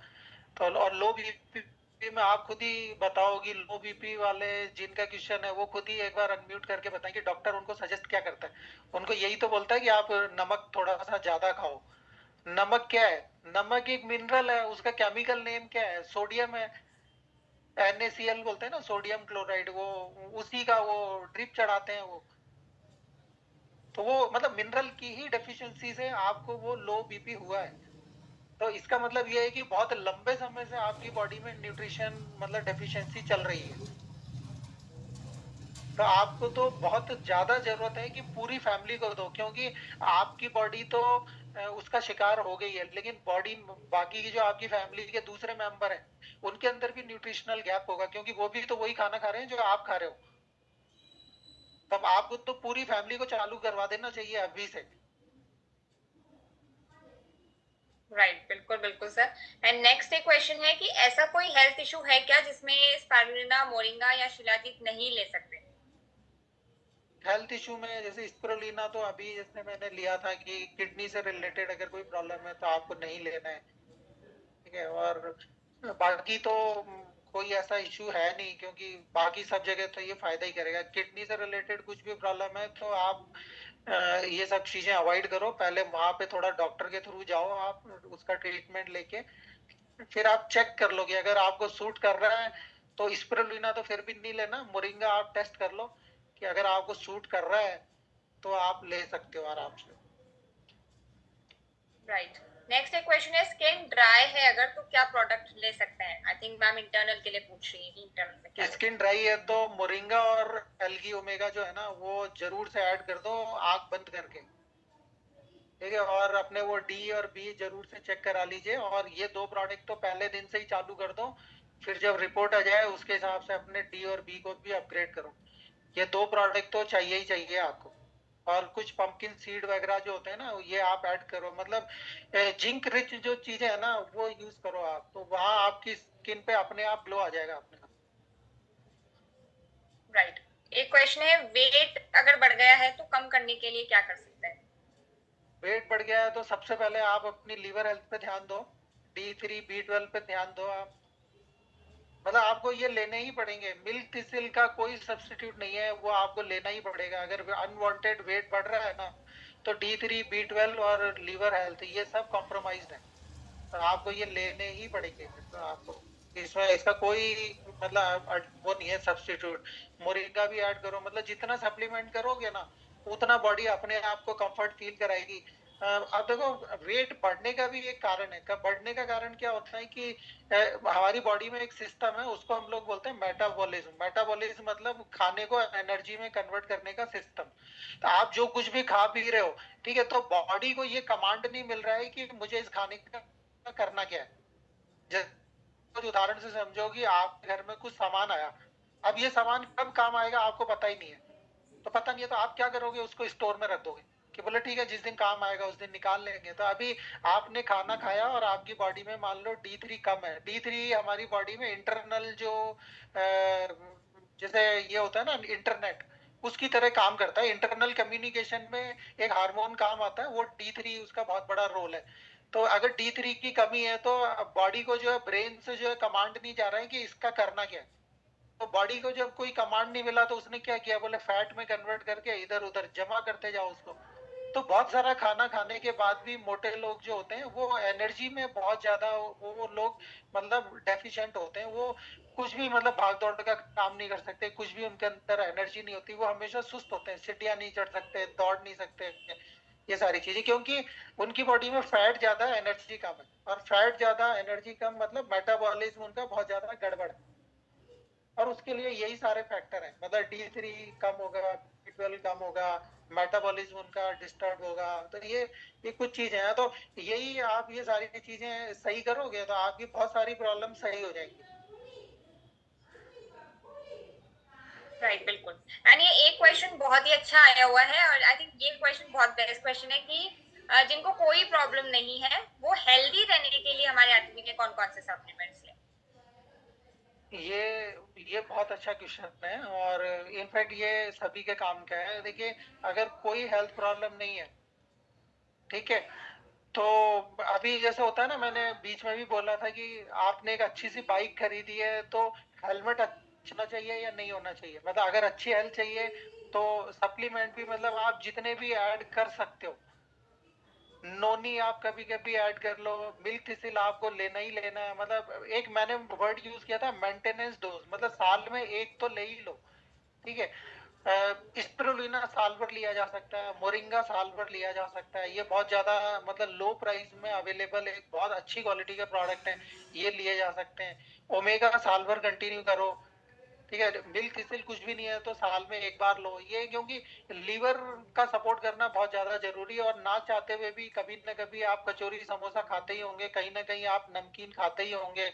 तो और लो बीपी में आप खुद ही बताओगी, लो बीपी वाले जिनका क्वेश्चन है वो खुद ही एक बार अनम्यूट करके बताएं कि डॉक्टर उनको सजेस्ट क्या करता है। उनको यही तो बोलता है कि आप नमक थोड़ा सा ज्यादा खाओ। नमक क्या है? नमक एक मिनरल है, उसका केमिकल नेम क्या है? सोडियम है। NaCl बोलते हैं ना, सोडियम क्लोराइड, वो उसी का वो ड्रिप चढ़ाते हैं वो। तो वो मतलब मिनरल की ही डेफिशिएंसी से आपको वो लो बीपी हुआ है। तो इसका मतलब ये है कि बहुत लंबे समय से आपकी बॉडी में न्यूट्रिशन मतलब डेफिशिएंसी चल रही है। तो आपको तो बहुत ज्यादा जरूरत है कि पूरी फैमिली को दो, क्योंकि आपकी बॉडी तो उसका शिकार हो गई है, लेकिन बॉडी बाकी की जो आपकी फैमिली के दूसरे मेंबर हैं उनके अंदर भी न्यूट्रिशनल गैप होगा, क्योंकि वो भी तो वही खाना खा रहे हैं जो आप खा रहे हो। तब आपको तो पूरी फैमिली को चालू करवा देना चाहिए अभी से। राइट, बिल्कुल बिल्कुल सर। एंड नेक्स्ट एक क्वेश्चन है कि ऐसा कोई हेल्थ इशू है क्या जिसमें स्पारुलिना, मोरिंगा या शिलाजीत नहीं ले सकते? हेल्थ इशू में जैसे स्पिरुलिना तो अभी जैसे मैंने लिया था कि किडनी से रिलेटेड अगर कोई प्रॉब्लम है तो आपको नहीं लेना है, ठीक है। और बाकी तो कोई ऐसा इशू है नहीं, क्योंकि बाकी सब जगह तो ये फायदा ही करेगा। किडनी से रिलेटेड कुछ भी प्रॉब्लम है तो आप ये सब चीजें अवॉइड करो, पहले वहां पे थोड़ा डॉक्टर के थ्रू जाओ, आप उसका ट्रीटमेंट लेके फिर आप चेक कर लोगे। अगर आपको सूट कर रहा है तो स्पिरुलिना तो फिर भी नहीं लेना, मोरिंगा आप टेस्ट कर लो कि अगर आपको सूट कर रहा है तो आप ले सकते हो आराम से। राइट। नेक्स्ट एक क्वेश्चन है, स्किन ड्राई है अगर तो क्या प्रोडक्ट ले सकते हैं? आई थिंक मैम इंटरनल के लिए पूछ रही है कि इंटरनल में क्या ले सकते स्किन ड्राई है तो मोरिंगा और एल्गी ओमेगा जो है ना वो जरूर से ऐड कर दो, आंख बंद करके, ठीक है। और अपने वो डी और बी जरूर से चेक करा लीजिए, और ये दो प्रोडक्ट तो पहले दिन से ही चालू कर दो। फिर जब रिपोर्ट आ जाए उसके हिसाब से अपने डी और बी को भी अपग्रेड करो। ये दो प्रोडक्ट तो चाहिए ही चाहिए आपको। और कुछ पंपकिन सीड वगैरह जो होते हैं ना ये आप ऐड करो, मतलब जिंक रिच जो चीजें है ना वो यूज करो आप, तो वहां आपकी स्किन पे अपने आप ग्लो आ जाएगा अपने आप। हैं? राइट। एक क्वेश्चन है, वेट अगर बढ़ गया है तो कम करने के लिए क्या कर सकते हैं? वेट बढ़ गया है तो सबसे पहले आप अपनी लीवर हेल्थ पे ध्यान दो, D3 B12 पे ध्यान दो आप। मतलब आपको ये लेने ही पड़ेंगे, मिल्क थिसिल का कोई सब्स्टिट्यूट नहीं है, वो आपको लेना ही पड़ेगा। अगर अनवांटेड वेट बढ़ रहा है ना तो D3 B12 और लीवर हेल्थ ये सब कॉम्प्रोमाइज्ड है, तो आपको ये लेने ही पड़ेंगे। तो आपको इसमें इसका कोई मतलब वो नहीं है सब्स्टिट्यूट। मोरिंगा भी ऐड करो, मतलब जितना सप्लीमेंट करोगे ना उतना बॉडी अपने आप को कंफर्ट फील कराएगी। अब देखो वेट बढ़ने का भी एक कारण है, बढ़ने का कारण क्या होता है कि हमारी बॉडी में एक सिस्टम है उसको हम लोग बोलते हैं मेटाबॉलिज्म। मेटाबॉलिज्म मतलब खाने को एनर्जी में कन्वर्ट करने का सिस्टम। तो आप जो कुछ भी खा पी रहे हो, ठीक है, तो बॉडी को ये कमांड नहीं मिल रहा है कि मुझे इस खाने का करना क्या है। जैसे उदाहरण से समझो कि आपके घर में कुछ सामान आया, अब ये सामान कब काम आएगा आपको पता ही नहीं है, तो पता नहीं है तो आप क्या करोगे, उसको स्टोर में रख दोगे कि बोले ठीक है जिस दिन काम आएगा उस दिन निकाल लेंगे। तो अभी आपने खाना खाया और आपकी बॉडी में मान लो D3 कम है। D3 हमारी बॉडी में इंटरनल जो जैसे ये होता है ना इंटरनेट, उसकी तरह काम करता है। इंटरनल कम्युनिकेशन में एक हार्मोन काम आता है, वो D3 उसका बहुत बड़ा रोल है। तो अगर D3 की कमी है तो बॉडी को जो है ब्रेन से जो है कमांड नहीं जा रहा है कि इसका करना क्या है। तो बॉडी को जब कोई कमांड नहीं मिला तो उसने क्या किया, बोले फैट में कन्वर्ट करके इधर उधर जमा करते जाओ उसको। तो बहुत सारा खाना खाने के बाद भी मोटे लोग जो होते हैं वो एनर्जी में बहुत ज्यादा वो लोग मतलब डेफिशिएंट होते हैं। वो कुछ भी मतलब भाग दौड़ का काम नहीं कर सकते, कुछ भी उनके अंदर एनर्जी नहीं होती, वो हमेशा सुस्त होते हैं, सीढ़ियां नहीं चढ़ सकते, दौड़ नहीं सकते। ये सारी चीजें क्योंकि उनकी बॉडी में फैट ज्यादा एनर्जी कम है, और फैट ज्यादा एनर्जी कम मतलब मेटाबॉलिज्म उनका बहुत ज्यादा गड़बड़ है। और उसके लिए यही सारे फैक्टर हैं, मतलब D3 कम होगा, B12 कम होगा, मेटाबॉलिज्म उनका डिस्टर्ब होगा। तो ये कुछ चीजें हैं। तो यही आप ये सारी चीजें सही करोगे तो आपकी बहुत सारी प्रॉब्लम सही हो जाएंगी। राइट, बिल्कुल। एंड ये एक क्वेश्चन बहुत ही अच्छा आया हुआ है और आई थिंक ये क्वेश्चन बहुत बेस्ट क्वेश्चन है कि जिनको कोई प्रॉब्लम नहीं है वो हेल्दी रहने के लिए हमारे आदमी के कौन कौन से सप्लीमेंट्स लें? ये बहुत अच्छा क्वेश्चन है और इनफैक्ट ये सभी के काम का है। देखिए, अगर कोई हेल्थ प्रॉब्लम नहीं है, ठीक है, तो अभी जैसे होता है ना, मैंने बीच में भी बोला था कि आपने एक अच्छी सी बाइक खरीदी है तो हेलमेट अच्छा होना चाहिए या नहीं होना चाहिए। मतलब अगर अच्छी हेल्थ चाहिए तो सप्लीमेंट भी, मतलब आप जितने भी ऐड कर सकते हो, नोनी आप कभी कभी ऐड कर लो, मिल्क थिसिल आपको लेना ही लेना है। मतलब एक मैंने वर्ड यूज किया था, मेंटेनेंस डोज, मतलब साल में एक तो ले ही लो, ठीक है। स्पिरुलिना साल भर लिया जा सकता है, मोरिंगा साल भर लिया जा सकता है। ये बहुत ज्यादा मतलब लो प्राइस में अवेलेबल एक बहुत अच्छी क्वालिटी का प्रोडक्ट है, ये लिए जा सकते हैं। ओमेगा साल भर कंटिन्यू करो, ठीक है। मिल्क थिसिल कुछ भी नहीं है तो साल में एक बार लो ये, क्योंकि लीवर का सपोर्ट करना बहुत ज्यादा जरूरी है। और ना चाहते हुए भी कभी ना कभी आप कचौरी समोसा खाते ही होंगे, कहीं ना कहीं आप नमकीन खाते ही होंगे,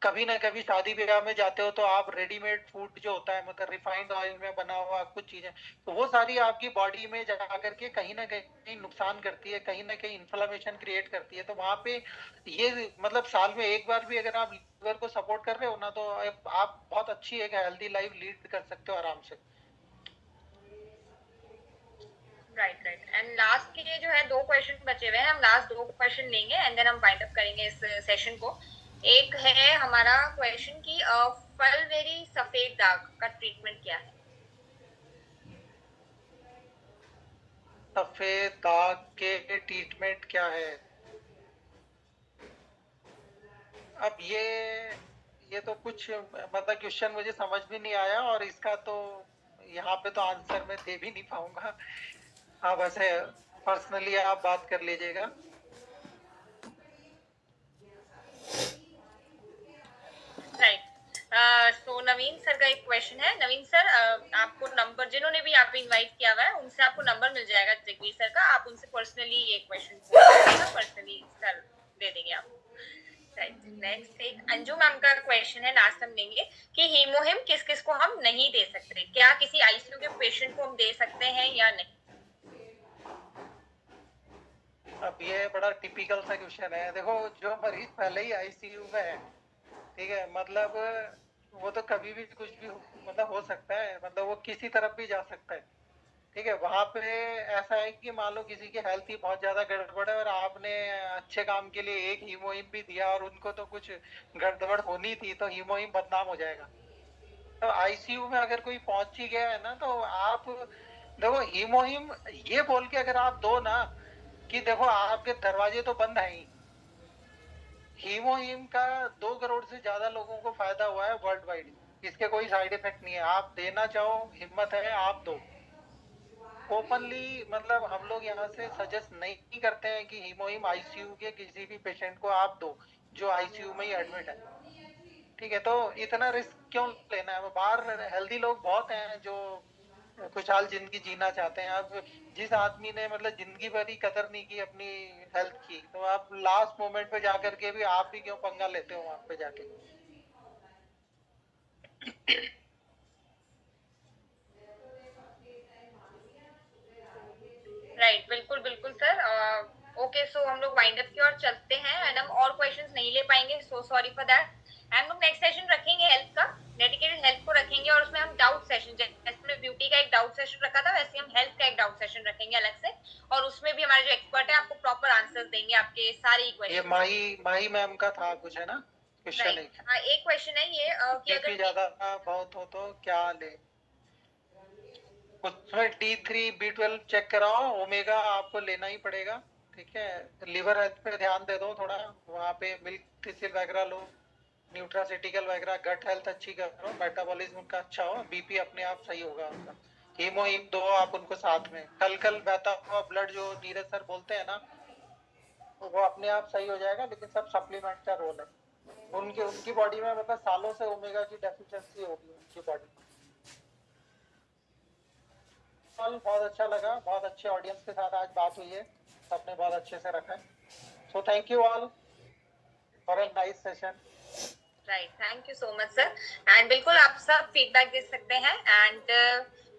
कभी ना कभी शादी ब्याह में जाते हो तो आप रेडीमेड फूड जो होता है, मतलब रिफाइंड ऑयल में बना हुआ कुछ चीजें, तो वो सारी आपकी बॉडी में जा करके कहीं ना कहीं नुकसान करती है, कहीं ना कहीं इन्फ्लेमेशन क्रिएट करती है। तो वहां पे ये मतलब साल में एक बार भी अगर आप लीवर को सपोर्ट कर रहे हो ना, तो आप बहुत अच्छी एक हेल्दी लाइफ लीड कर सकते हो आराम से। Right right. एंड लास्ट के लिए जो है 2 क्वेश्चन बचे हुए हैं, हम लास्ट 2 क्वेश्चन लेंगे एंड देन हम वाइंड अप करेंगे इस सेशन को। एक है हमारा क्वेश्चन की फलवेरी सफेद दाग का ट्रीटमेंट क्या है? सफेद दाग के ट्रीटमेंट क्या है? अब ये तो कुछ मतलब क्वेश्चन मुझे समझ भी नहीं आया, और इसका तो यहाँ पे तो आंसर मैं दे भी नहीं पाऊंगा। हाँ, वैसे पर्सनली आप बात कर लीजिएगा। राइट। सो नवीन सर का एक क्वेश्चन है। नवीन सर, आपको नंबर, जिन्होंने भी आपको इनवाइट किया हुआ है उनसे आपको नंबर मिल जाएगा जगवीर सर का, आप उनसे पर्सनली ये क्वेश्चन पूछिएगा, पर्सनली सर दे देंगे आपको। राइट। नेक्स्ट एक अंजू मैम का क्वेश्चन है, लास्ट हम लेंगे कि हीमोहिम किस किस को हम नहीं दे सकते, क्या किसी आईसीयू के पेशेंट को हम दे सकते हैं या नहीं? अब ये बड़ा टिपिकल सा क्वेश्चन है। देखो, जो मरीज पहले ही आईसीयू में है, ठीक है, मतलब वो तो कभी भी कुछ भी मतलब हो सकता है, मतलब वो किसी तरफ भी जा सकता है, ठीक है। वहां पे ऐसा है कि मान लो किसी की हेल्थ ही बहुत ज्यादा गड़बड़ है और आपने अच्छे काम के लिए एक हीमोहिम भी दिया और उनको तो कुछ गड़बड़ होनी थी, तो हीमोहिम बदनाम हो जाएगा। तो आईसीयू में अगर कोई पहुंच ही गया है ना, तो आप देखो, हीमोहिम ये बोल के अगर आप दो ना कि देखो आपके दरवाजे तो बंद है ही, हीमोहिम का 2 करोड़ से ज्यादा लोगों को फायदा हुआ है वर्ल्ड वाइड, इसके कोई साइड इफेक्ट नहीं है। आप देना चाहो, हिम्मत है, आप दो ओपनली। मतलब हम लोग यहाँ से सजेस्ट नहीं करते हैं कि हीमोहिम आईसीयू के किसी भी पेशेंट को आप दो जो आईसीयू में ही एडमिट है, ठीक है। तो इतना रिस्क क्यों लेना है? बाहर हेल्दी लोग बहुत हैं जो खुशहाल जिंदगी जीना चाहते हैं। अब जिस आदमी ने मतलब जिंदगी भर ही कदर नहीं की अपनी हेल्थ की, तो आप लास्ट मोमेंट पे जाकर के भी आप भी क्यों पंगा लेते हो वहां पे जाके? राइट, बिल्कुल बिल्कुल सर। ओके, सो हम लोग वाइंड अप की ओर चलते हैं एंड हम और क्वेश्चंस नहीं ले पाएंगे, सो सॉरी फॉर दैट। हम लोग नेक्स्ट सेशन रखेंगे हेल्थ का, डेडिकेटेड हेल्थ को रखेंगे, और उसमें हम डाउट सेशन, जैसे हमने ब्यूटी का एक डाउट सेशन रखा था वैसे हम हेल्थ का एक डाउट सेशन रखेंगे अलग से, और उसमें भी हमारे जो एक्सपर्ट है आपको प्रॉपर आंसर्स देंगे आपके सारे ये क्वेश्चन। माही माही मैम का था कुछ, है ना क्वेश्चन? राइट। हाँ, एक क्वेश्चन है ये कि अगर बीपी ज्यादा बहुत हो तो क्या ले? उसमें D3 B12 चेक कराओ, ओमेगा आपको लेना ही पड़ेगा, ठीक है। लिवर हेल्थ पे ध्यान दे दो थोड़ा, वहाँ पे मिल्क थिसिल वगैरह लो, न्यूट्रासिटिकल वगैरह, गट हेल्थ अच्छी करो, मेटाबॉलिज्म उनका अच्छा हो, बीपी अपने आप सही होगा उनका। हीमोहिम दो आप उनको साथ में, कल कल बहता हुआ ब्लड जो नीरज सर बोलते हैं ना, तो वो अपने आप सही हो जाएगा, लेकिन सब सप्लीमेंट का रोल है। उनकी उनकी बॉडी में मतलब सालों से ओमेगा की डेफिशिएंसी होगी उनकी बॉडी में। बहुत अच्छा लगा, बहुत अच्छे ऑडियंस के साथ आज बात हुई है, सबने बहुत अच्छे से रखा है। So thank you all for a nice session. Right, thank you so much sir. And बिल्कुल आप सब फीडबैक दे सकते हैं एंड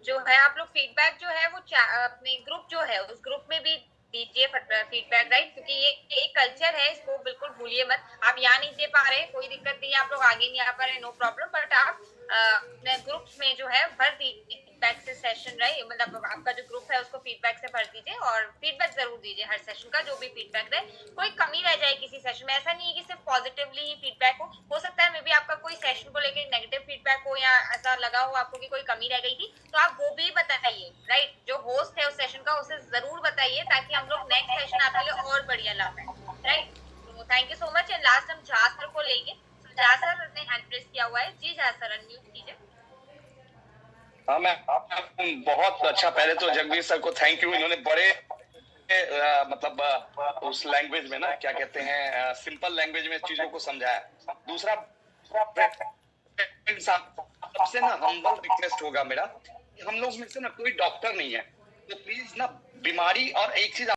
जो है आप लोग फीडबैक जो है वो अपने ग्रुप जो है उस ग्रुप में भी दीजिए फीडबैक, राइट, क्योंकि ये एक कल्चर है, इसको बिल्कुल भूलिए मत। आप यहाँ नहीं दे पा रहे, कोई दिक्कत नहीं है, आप लोग आगे नहीं आ पा रहे, नो प्रॉब्लम, बट आप अपने ग्रुप्स में जो है भर दीजिए फीडबैक से सेशन, राइट, मतलब आपका जो ग्रुप है उसको फीडबैक से भर दीजिए और फीडबैक जरूर दीजिए हर सेशन का, जो भी फीडबैक रहे। कोई कमी रह जाए किसी सेशन में, ऐसा नहीं है कि सिर्फ पॉजिटिवली ही फीडबैक हो सकता है मे बी आपका कोई सेशन को लेकर नेगेटिव फीडबैक हो या ऐसा लगा हो आपको कि कोई कमी रह गई थी, तो आप वो भी बताइए, राइट, जो होस्ट है उस सेशन का उसे जरूर बताइए, ताकि हम लोग नेक्स्ट सेशन आपके लिए और बढ़िया ला पाए, राइट। तो thank you so much. And last हम झा सर को लेंगे। झा सर ने हैंड प्रेस किया हुआ है। जी झा सर, अनम्यूट कीजिए। हाँ मैं बहुत अच्छा, पहले तो जगदीश सर को थैंक यू, इन्होंने बड़े मतलब उस लैंग्वेज में ना क्या कहते हैं, सिंपल लैंग्वेज में चीजों को समझाया। दूसरा सबसे ना हम्बल रिक्वेस्ट होगा मेरा, हम लोग में से ना कोई डॉक्टर नहीं है, तो प्लीज ना बीमारी और एक चीज